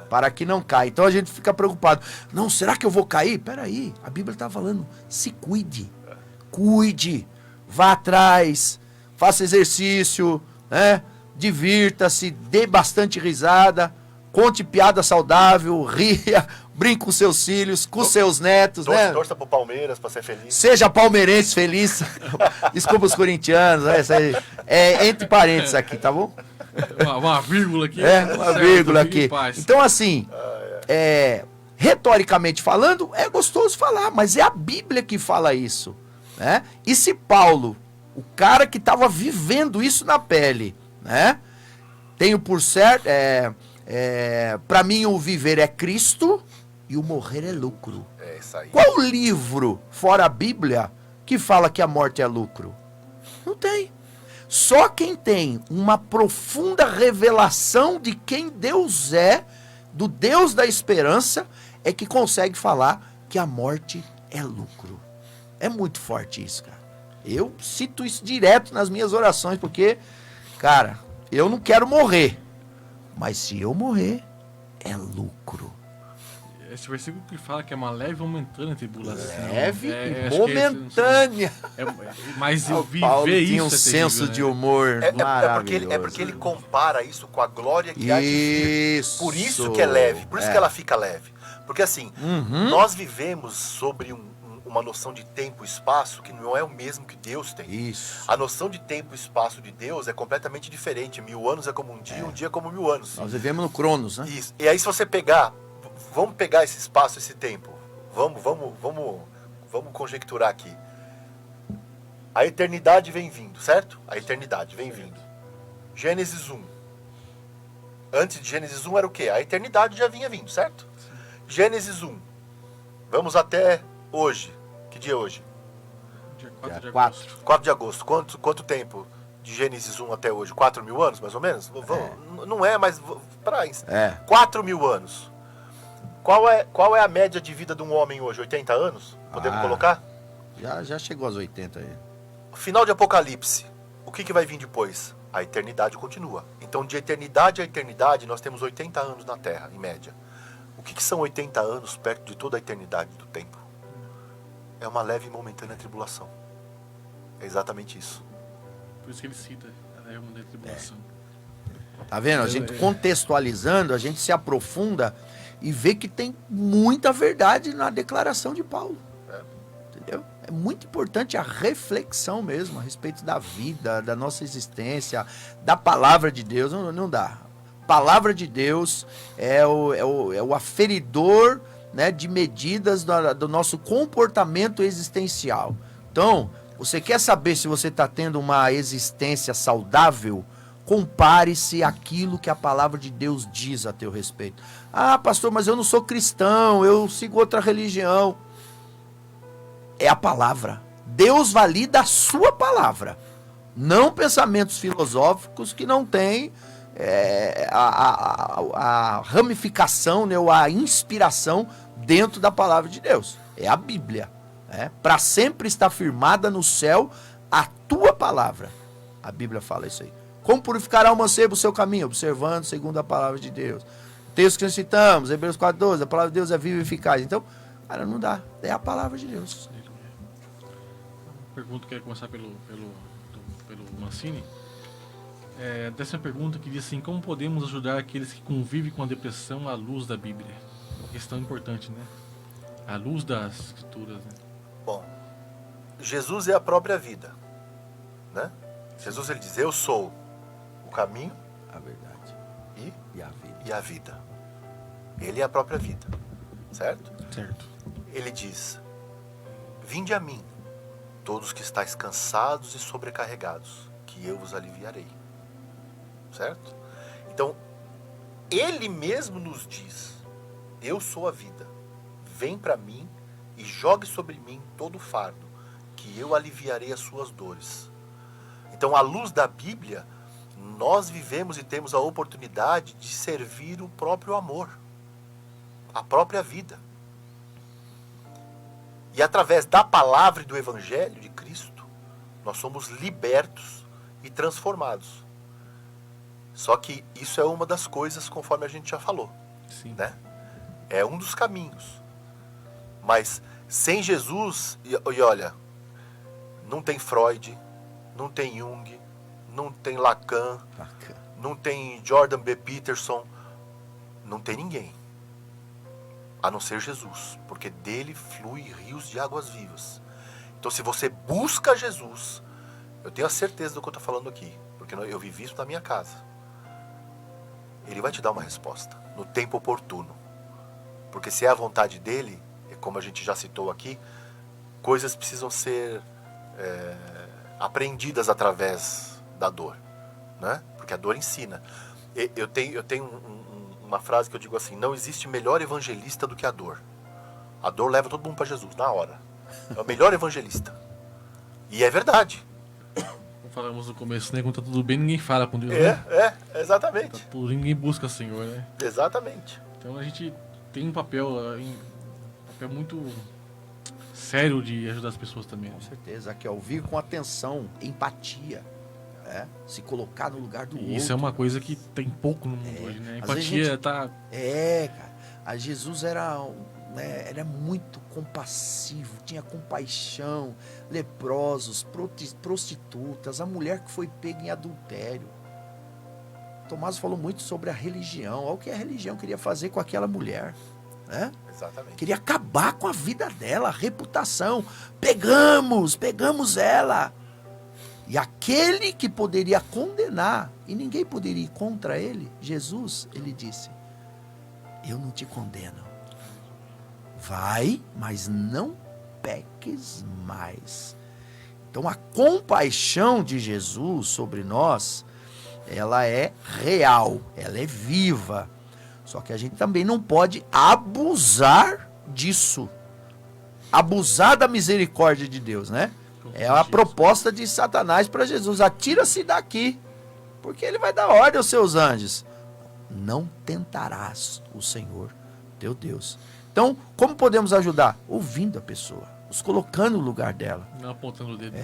para que não caia. Então a gente fica preocupado. Não, será que eu vou cair? Peraí, a Bíblia está falando, se cuide. Cuide, vá atrás, faça exercício, né? Divirta-se, dê bastante risada, conte piada saudável, ria, brinque com seus filhos, com seus netos, né? Torça pro Palmeiras pra ser feliz. Seja palmeirense feliz. Desculpa os corintianos, né? Isso aí é entre parênteses aqui, tá bom? Uma vírgula aqui. É, tudo uma certo, vírgula fique em aqui. paz. Então, assim, retoricamente falando, é gostoso falar, mas é a Bíblia que fala isso, né? E se Paulo, o cara que estava vivendo isso na pele, né? Tenho por certo, para mim o viver é Cristo e o morrer é lucro. É isso aí. Qual livro, fora a Bíblia, que fala que a morte é lucro? Não tem. Só quem tem uma profunda revelação de quem Deus é, do Deus da esperança, é que consegue falar que a morte é lucro. É muito forte isso, cara. Eu cito isso direto nas minhas orações, porque, cara, eu não quero morrer. Mas se eu morrer, é lucro. Esse versículo que fala que é uma leve e momentânea tribulação. Leve É, e acho que esse- momentânea. mas O viver Paulo isso tinha um é terrível, senso né? de humor maravilhoso. É porque ele compara isso com a glória que há de vir. Isso. Por isso que é leve, por isso que ela fica leve. Porque assim, Uhum. nós vivemos sobre uma noção de tempo e espaço que não é o mesmo que Deus tem. Isso. A noção de tempo e espaço de Deus é completamente diferente. 1000 anos é como um dia, um dia é como 1000 anos. Nós vivemos no Cronos, né? Isso. E aí se você pegar, vamos pegar esse espaço, esse tempo. Vamos conjecturar aqui. A eternidade vem vindo, certo? A eternidade vem vindo. Gênesis 1. Antes de Gênesis 1 era o quê? A eternidade já vinha vindo, certo? Gênesis 1. Vamos até hoje. Que dia é hoje? Dia 4 de Dia 4. agosto. 4 de agosto. Quanto tempo de Gênesis 1 até hoje? 4.000 anos, mais ou menos? Não é, mas... 4.000 anos. Qual é a média de vida de um homem hoje? 80 anos? Podemos colocar? Já chegou aos 80 aí. Final de Apocalipse. O que vai vir depois? A eternidade continua. Então, de eternidade a eternidade, nós temos 80 anos na Terra, em média. O que são 80 anos perto de toda a eternidade do tempo? É uma leve e momentânea tribulação. É exatamente isso. Por isso que ele cita a leve e momentânea tribulação. Tá vendo? A gente contextualizando, a gente se aprofunda e vê que tem muita verdade na declaração de Paulo. Entendeu? É muito importante a reflexão mesmo a respeito da vida, da nossa existência, da palavra de Deus. Não dá. Palavra de Deus é o aferidor, né, de medidas do nosso comportamento existencial. Então, você quer saber se você está tendo uma existência saudável? Compare-se àquilo que a palavra de Deus diz a teu respeito. Ah, pastor, mas eu não sou cristão, eu sigo outra religião. É a palavra. Deus valida a sua palavra. Não pensamentos filosóficos que não têm a ramificação, né, ou a inspiração dentro da palavra de Deus. É a Bíblia. Para sempre está firmada no céu a tua palavra. A Bíblia fala isso aí. Como purificará o mancebo o seu caminho? Observando segundo a palavra de Deus. O texto que nós citamos, Hebreus 4:12, a palavra de Deus é viva e eficaz. Então, cara, não dá. É a palavra de Deus. Pergunta, quero começar pelo Mancini. Dessa pergunta que diz assim: como podemos ajudar aqueles que convivem com a depressão à luz da Bíblia? Uma questão importante, né? À luz das Escrituras, né? Bom, Jesus é a própria vida, né? Jesus, ele diz: eu sou o caminho, A verdade e a vida. a vida. Ele é a própria vida, certo? Certo. Ele diz: vinde a mim, todos que estáis cansados e sobrecarregados, que eu vos aliviarei. Certo? Então, ele mesmo nos diz: eu sou a vida, vem para mim e jogue sobre mim todo o fardo, que eu aliviarei as suas dores. Então, à luz da Bíblia, nós vivemos e temos a oportunidade de servir o próprio amor, a própria vida. E através da palavra e do Evangelho de Cristo, nós somos libertos e transformados. Só que isso é uma das coisas, conforme a gente já falou. Sim. Né? É um dos caminhos. Mas sem Jesus, e olha, não tem Freud, não tem Jung, não tem Lacan, não tem Jordan B. Peterson, não tem ninguém. A não ser Jesus, porque dele flui rios de águas vivas. Então, se você busca Jesus, eu tenho a certeza do que eu estou falando aqui, porque eu vivi isso na minha casa. Ele vai te dar uma resposta, no tempo oportuno. Porque se é a vontade dele, como a gente já citou aqui, coisas precisam ser aprendidas através da dor, né? Porque a dor ensina. Eu tenho uma frase que eu digo assim: não existe melhor evangelista do que a dor. A dor leva todo mundo para Jesus, na hora. É o melhor evangelista. E é verdade. Como falamos no começo, né? Quando tá tudo bem, ninguém fala com Deus, né? Exatamente. Tá tudo, ninguém busca o Senhor, né? Exatamente. Então a gente tem um papel muito sério de ajudar as pessoas também. Com certeza. Aqui, ouvir com atenção, empatia. Se colocar no lugar do outro. Isso é uma coisa que tem pouco no mundo hoje, né? Empatia tá... cara. A Jesus era muito compassivo, tinha compaixão, leprosos, prostitutas, a mulher que foi pega em adultério. Tomás falou muito sobre a religião. Olha o que a religião queria fazer com aquela mulher, né? Exatamente. Queria acabar com a vida dela, a reputação. Pegamos ela. E aquele que poderia condenar, e ninguém poderia ir contra ele, Jesus, ele disse: eu não te condeno. Vai, mas não peques mais. Então a compaixão de Jesus sobre nós, ela é real, ela é viva. Só que a gente também não pode abusar disso. Abusar da misericórdia de Deus, né? É a proposta de Satanás para Jesus: atira-se daqui, porque ele vai dar ordem aos seus anjos. Não tentarás o Senhor teu Deus. Então, como podemos ajudar? Ouvindo a pessoa, os colocando no lugar dela. Não apontando o dedo.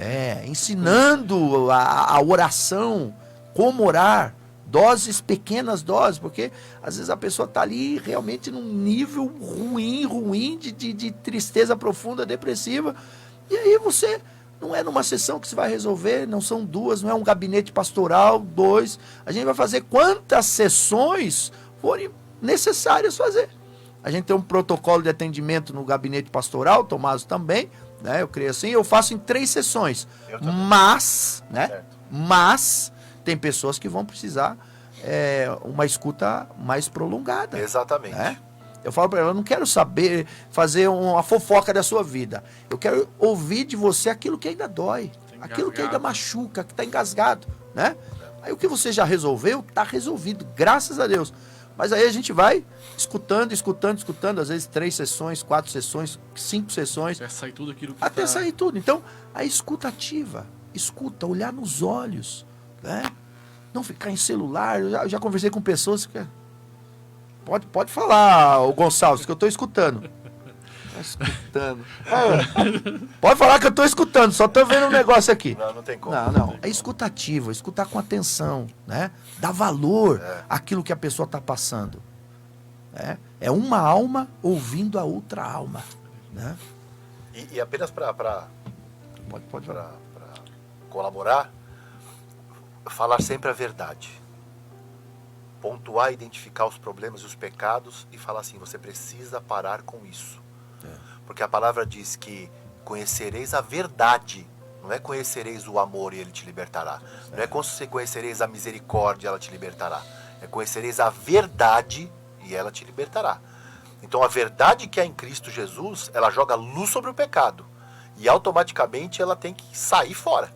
Ensinando a oração, como orar, pequenas doses, porque às vezes a pessoa está ali realmente num nível ruim de tristeza profunda, depressiva, e aí você Não é numa sessão que se vai resolver, não são 2, não é um gabinete pastoral, 2. A gente vai fazer quantas sessões forem necessárias fazer. A gente tem um protocolo de atendimento no gabinete pastoral, Tomás também, né? Eu creio assim, eu faço em 3 sessões. Mas, né? Certo. Mas tem pessoas que vão precisar uma escuta mais prolongada. Exatamente. Né? Eu falo para ela, eu não quero saber fazer uma fofoca da sua vida. Eu quero ouvir de você aquilo que ainda dói, aquilo que ainda machuca, que está engasgado, né? Aí o que você já resolveu, está resolvido, graças a Deus. Mas aí a gente vai escutando, às vezes 3 sessões, 4 sessões, 5 sessões. Até sair tudo aquilo que Até sair tudo. Então, a escuta ativa, escuta, olhar nos olhos, né? Não ficar em celular. Eu já conversei com pessoas que... Pode falar, o Gonçalves, que eu estou escutando. Escutando. Pode falar que eu estou escutando, só estou vendo um negócio aqui. Não tem como. Não. É escutativa, escutar com atenção, né? Dar valor àquilo que a pessoa está passando. Né? É uma alma ouvindo a outra alma. Né? E apenas para Pode falar. colaborar, falar sempre a verdade. Pontuar, identificar os problemas e os pecados e falar assim, você precisa parar com isso. Porque a palavra diz que conhecereis a verdade, não é conhecereis o amor e ele te libertará. Não é conhecereis a misericórdia e ela te libertará. É conhecereis a verdade e ela te libertará. Então a verdade que é em Cristo Jesus, ela joga luz sobre o pecado. E automaticamente ela tem que sair fora.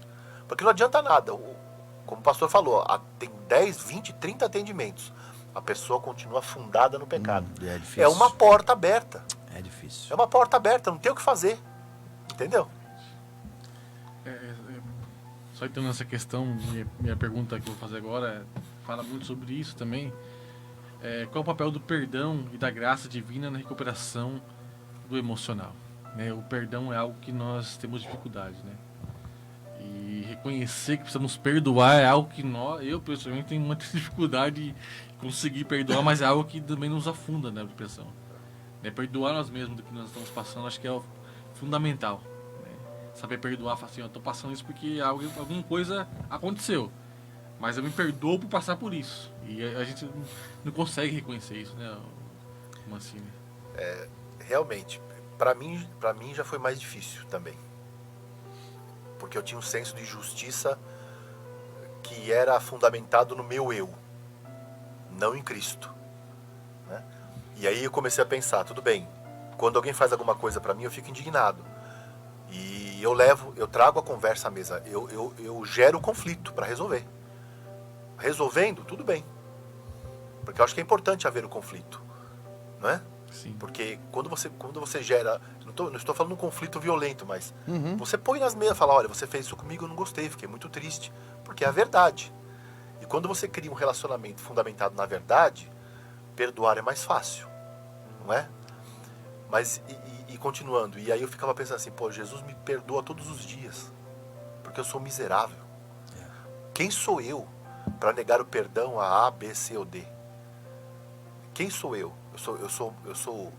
Porque não adianta nada. Como o pastor falou, tem 10, 20, 30 atendimentos. A pessoa continua afundada no pecado. É difícil. É uma porta aberta. É difícil. É uma porta aberta, não tem o que fazer. Entendeu? Só entrando nessa questão, minha pergunta que eu vou fazer agora fala muito sobre isso também. Qual é o papel do perdão e da graça divina na recuperação do emocional? Né? O perdão é algo que nós temos dificuldade, né? E reconhecer que precisamos perdoar é algo que eu pessoalmente tenho muita dificuldade de conseguir perdoar, mas é algo que também nos afunda na depressão. Né? Perdoar nós mesmos do que nós estamos passando, acho que é fundamental. Né? Saber perdoar, falar assim, eu estou passando isso porque alguma coisa aconteceu, mas eu me perdoo por passar por isso. E a gente não consegue reconhecer isso, né? Como assim? Né? Realmente, para mim já foi mais difícil também. Porque eu tinha um senso de justiça que era fundamentado no meu eu, não em Cristo. Né? E aí eu comecei a pensar, tudo bem, quando alguém faz alguma coisa para mim, eu fico indignado. E eu trago a conversa à mesa, eu gero conflito para resolver. Resolvendo, tudo bem. Porque eu acho que é importante haver o conflito. Não é? Sim. Porque quando você gera... Não estou falando de um conflito violento, mas você põe nas mesas e fala, olha, você fez isso comigo, eu não gostei, fiquei muito triste. Porque é a verdade. E quando você cria um relacionamento fundamentado na verdade, perdoar é mais fácil. Não é? Mas, e continuando, e aí eu ficava pensando assim, pô, Jesus me perdoa todos os dias. Porque eu sou miserável. Quem sou eu para negar o perdão a A, B, C ou D? Quem sou eu? Eu sou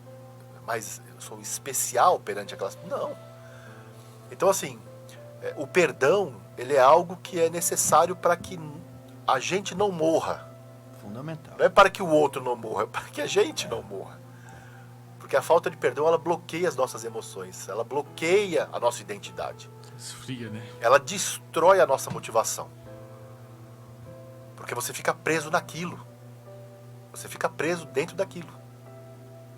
especial perante aquelas... Não. Então, assim, o perdão, ele é algo que é necessário para que a gente não morra. Fundamental. Não é para que o outro não morra, é para que a gente não morra. Porque a falta de perdão, ela bloqueia as nossas emoções, ela bloqueia a nossa identidade. Esfria, né? Ela destrói a nossa motivação. Porque você fica preso naquilo. Você fica preso dentro daquilo.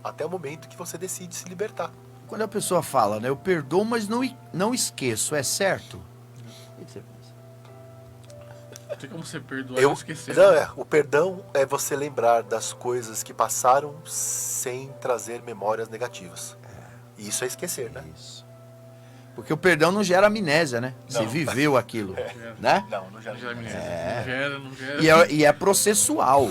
Até o momento que você decide se libertar. Quando a pessoa fala, né, eu perdoo, mas não esqueço, é certo? O que você pensa? Tem como você perdoar e esquecer. Não, o perdão é você lembrar das coisas que passaram sem trazer memórias negativas. E isso é esquecer, né? Isso. Porque o perdão não gera amnésia, né? Você viveu aquilo, né? Não gera. Não gera. E é processual.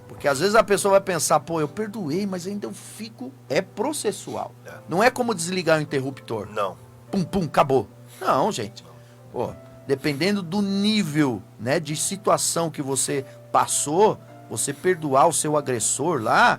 Porque às vezes a pessoa vai pensar, pô, eu perdoei, mas ainda eu fico... É processual. Não é como desligar o interruptor. Não. Pum, pum, acabou. Não, gente. Pô, dependendo do nível, né, de situação que você passou, você perdoar o seu agressor lá,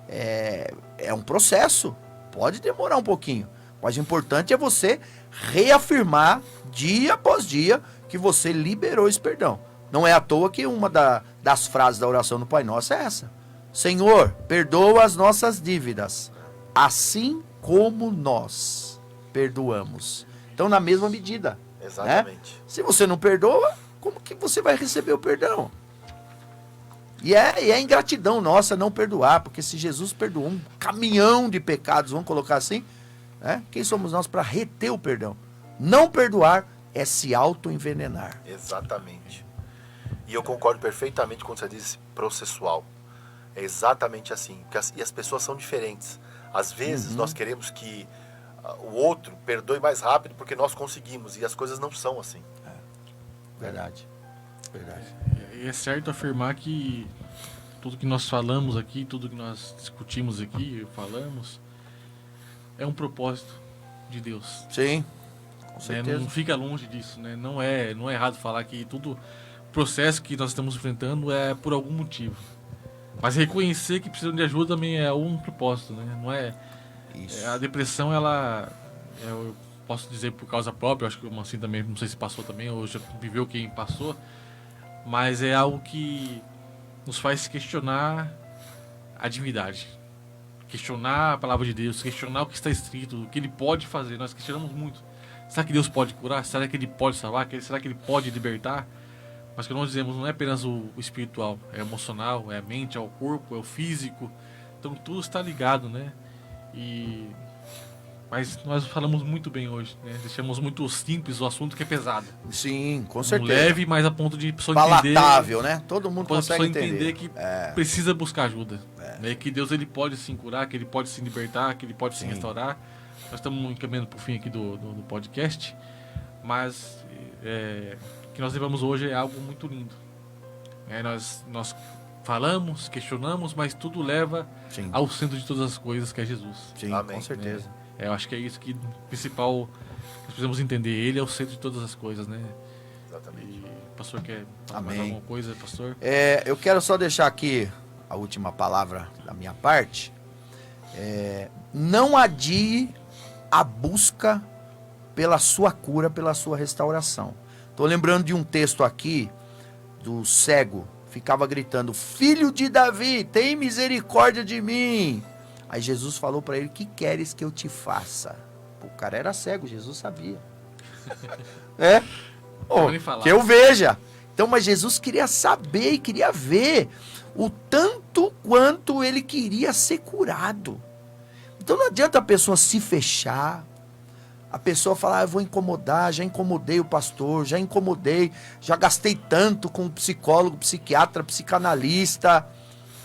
é um processo. Pode demorar um pouquinho. Mas o importante é você reafirmar dia após dia que você liberou esse perdão. Não é à toa que uma das frases da oração do Pai Nosso é essa: Senhor, perdoa as nossas dívidas, assim como nós perdoamos. Então, na mesma medida. Exatamente. Né? Se você não perdoa, como que você vai receber o perdão? E é ingratidão nossa não perdoar, porque se Jesus perdoou um caminhão de pecados, vamos colocar assim, né? Quem somos nós para reter o perdão? Não perdoar é se auto-envenenar. Exatamente. E eu concordo perfeitamente quando você diz processual. É exatamente assim. E as pessoas são diferentes. Às vezes nós queremos que o outro perdoe mais rápido porque nós conseguimos, e as coisas não são assim. Verdade. Verdade. E é certo afirmar que tudo que nós falamos aqui, tudo que nós discutimos aqui, falamos, é um propósito de Deus. Sim, com Né? certeza. Não fica longe disso, né? Não é errado falar que todo processo que nós estamos enfrentando é por algum motivo. Mas reconhecer que precisam de ajuda também é um propósito, né? Não é... Isso. A depressão, ela... Eu posso dizer por causa própria, acho que o Mancini também, não sei se passou também, ou já viveu quem passou, mas é algo que nos faz questionar a divindade. Questionar a palavra de Deus, questionar o que está escrito, o que ele pode fazer. Nós questionamos muito. Será que Deus pode curar? Será que ele pode salvar? Será que ele pode libertar? Mas que nós dizemos, não é apenas o espiritual, é o emocional, é a mente, é o corpo, é o físico. Então tudo está ligado, né? Mas nós falamos muito bem hoje, né? Deixamos muito simples o assunto, que é pesado. Sim, com Não certeza. leve, mas a ponto de a pessoa entender... Palatável, né? Todo mundo Para a consegue pessoa entender entender. que precisa buscar ajuda. Né? Que Deus ele pode se curar, que ele pode se libertar, que ele pode se restaurar. Nós estamos encaminhando para o fim aqui do podcast, mas o que nós levamos hoje é algo muito lindo. Nós falamos, questionamos, mas tudo leva Sim. ao centro de todas as coisas, que é Jesus. Sim, Amém. com certeza. Eu acho que é isso que o principal nós precisamos entender. Ele é o centro de todas as coisas, né? Exatamente. E o pastor quer falar mais Amém. alguma coisa, pastor? Eu quero só deixar aqui a última palavra da minha parte. Não adie a busca pela sua cura, pela sua restauração. Estou lembrando de um texto aqui do cego, ficava gritando: Filho de Davi, tem misericórdia de mim. Aí Jesus falou para ele: que queres que eu te faça? O cara era cego, Jesus sabia. nem falar. Que eu veja. Então, mas Jesus queria saber e queria ver o tanto quanto ele queria ser curado. Então não adianta a pessoa se fechar, a pessoa falar: eu vou incomodar, já incomodei o pastor, já gastei tanto com psicólogo, psiquiatra, psicanalista.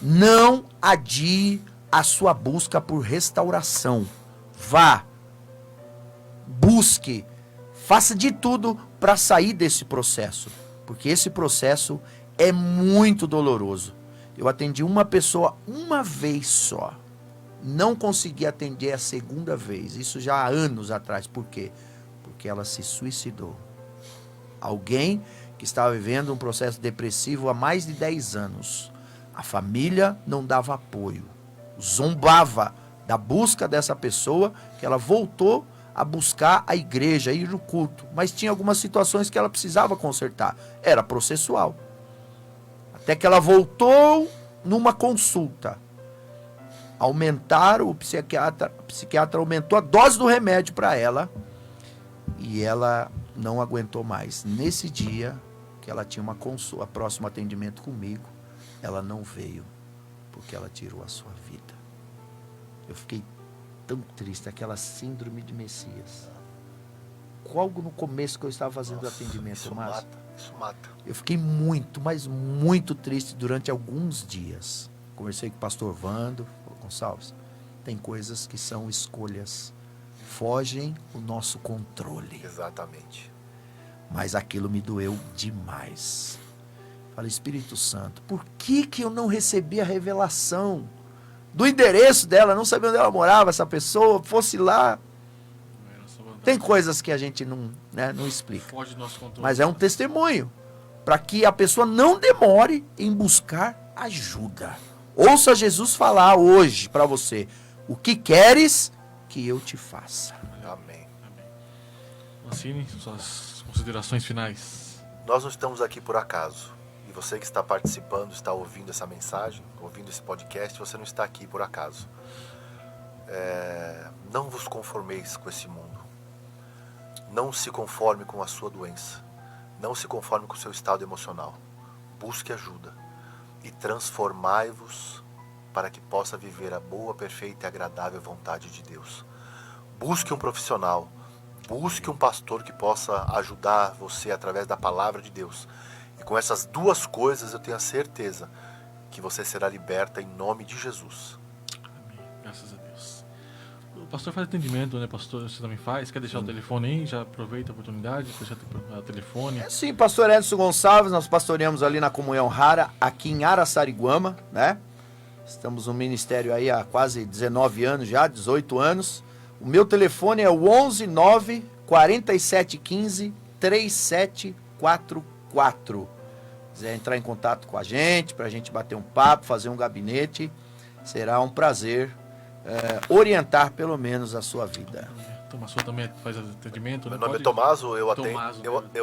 Não adie a sua busca por restauração. Vá, busque, faça de tudo para sair desse processo, porque esse processo é muito doloroso. Eu atendi uma pessoa uma vez só, não consegui atender a segunda vez, isso já há anos atrás. Por quê? Porque ela se suicidou. Alguém que estava vivendo um processo depressivo há mais de 10 anos. A família não dava apoio, zombava da busca dessa pessoa, que ela voltou a buscar a igreja, ir no culto, mas tinha algumas situações que ela precisava consertar, era processual. Até que ela voltou numa consulta, o psiquiatra aumentou a dose do remédio para ela, e ela não aguentou mais. Nesse dia que ela tinha a próximo atendimento comigo, ela não veio, porque ela tirou a sua vida. Eu fiquei tão triste, aquela síndrome de Messias. Logo no começo que eu estava fazendo o atendimento, Isso Márcio, mata. eu fiquei muito, mas muito triste durante alguns dias. Conversei com o pastor Vando, falou: Gonçalves, tem coisas que são escolhas, fogem o nosso controle. Exatamente. Mas aquilo me doeu demais. Falei: Espírito Santo, por que eu não recebi a revelação do endereço dela? Não sabia onde ela morava, essa pessoa, fosse lá. Tem coisas que a gente não explica. Foge do nosso controle. Mas é um testemunho para que a pessoa não demore em buscar ajuda. Ouça Jesus falar hoje para você: o que queres que eu te faça? Amém. Mancini, suas considerações finais. Nós não estamos aqui por acaso. E você que está participando, está ouvindo essa mensagem, ouvindo esse podcast, você não está aqui por acaso. Não vos conformeis com esse mundo. Não se conforme com a sua doença. Não se conforme com o seu estado emocional. Busque ajuda e transformai-vos para que possa viver a boa, perfeita e agradável vontade de Deus. Busque um profissional, busque um pastor que possa ajudar você através da palavra de Deus. E com essas duas coisas eu tenho a certeza que você será liberta em nome de Jesus. Amém. Graças a Deus. O pastor faz atendimento, né, pastor? Você também faz? Quer deixar o telefone aí? Já aproveita a oportunidade, deixar o telefone. Sim, pastor Edson Gonçalves, nós pastoreamos ali na Comunhão Rara, aqui em Araçariguama, né? Estamos no ministério aí há quase 19 anos já, 18 anos. O meu telefone é o 11 9 47 15 3744. Se quiser entrar em contato com a gente, para a gente bater um papo, fazer um gabinete, será um prazer orientar pelo menos a sua vida. Tomás também faz atendimento, né? Meu nome é Tomaso, eu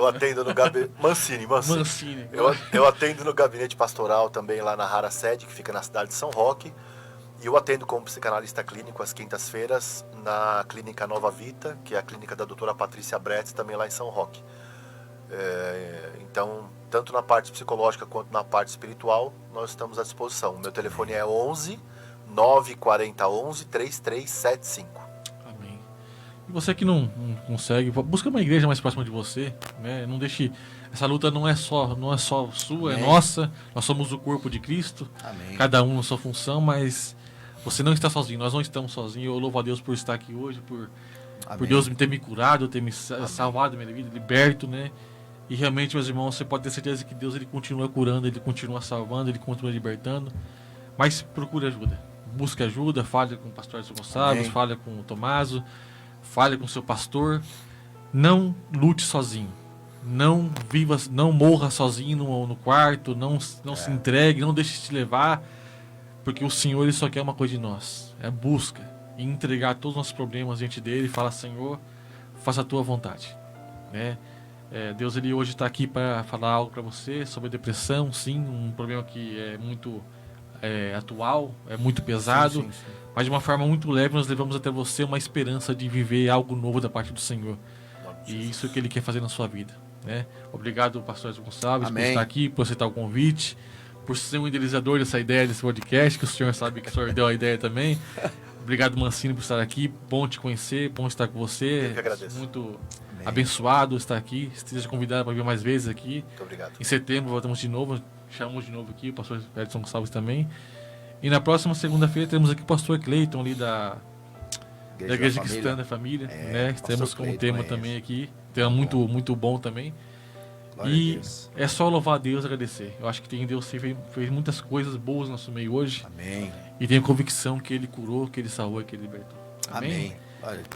atendo no gabinete... Mancini. Eu atendo no gabinete pastoral também lá na Rara Sede, que fica na cidade de São Roque. E eu atendo como psicanalista clínico às quintas-feiras na Clínica Nova Vita, que é a clínica da doutora Patrícia Bretz, também lá em São Roque. Então, tanto na parte psicológica quanto na parte espiritual, nós estamos à disposição. O meu telefone é 11 940 11 3375. Amém. E você que não consegue, busca uma igreja mais próxima de você, né? Não deixe... Essa luta não é só sua, Amém. É nossa. Nós somos o corpo de Cristo. Amém. Cada um na sua função, mas você não está sozinho. Nós não estamos sozinhos. Eu louvo a Deus por estar aqui hoje, por Deus ter me curado, ter me salvado da minha vida, liberto, né? E realmente, meus irmãos, você pode ter certeza que Deus ele continua curando, ele continua salvando, ele continua libertando. Mas procure ajuda. Busque ajuda, fale com o pastor Edson Gonçalves, fale com o Tomaso, fale com o seu pastor. Não lute sozinho. Não morra sozinho no quarto, não se entregue, não deixe te levar, porque o Senhor ele só quer uma coisa de nós, é busca e entregar todos os nossos problemas diante dele e falar: Senhor, faça a tua vontade, né? Deus ele hoje está aqui para falar algo para você sobre depressão, sim, um problema que é muito atual, é muito pesado, sim. Mas de uma forma muito leve nós levamos até você uma esperança de viver algo novo da parte do Senhor, e isso que ele quer fazer na sua vida, né? Obrigado, pastor Edson Gonçalves, por estar aqui, por aceitar o convite, por ser um idealizador dessa ideia, desse podcast, que o senhor sabe que o senhor deu a ideia também. Obrigado, Mancini, por estar aqui. Bom te conhecer, bom estar com você. Eu que agradeço. Muito abençoado estar aqui. Esteja convidado para vir mais vezes aqui. Muito obrigado. Em setembro voltamos de novo, chamamos de novo aqui o pastor Edson Gonçalves também. E na próxima segunda-feira temos aqui o pastor Cleiton ali da Igreja Cristã da Família, né? Temos como tema também aqui, tema muito bom também. Glória e é só louvar a Deus e agradecer. Eu acho que Deus fez muitas coisas boas no nosso meio hoje. Amém. E tenho convicção que Ele curou, que Ele salvou e que Ele libertou. Amém.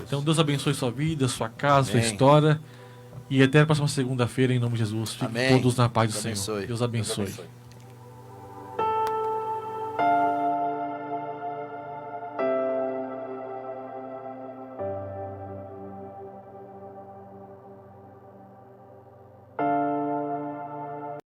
Então Deus abençoe sua vida, sua casa, sua história. E até a próxima segunda-feira, em nome de Jesus. Fiquem todos na paz do Senhor. Deus abençoe.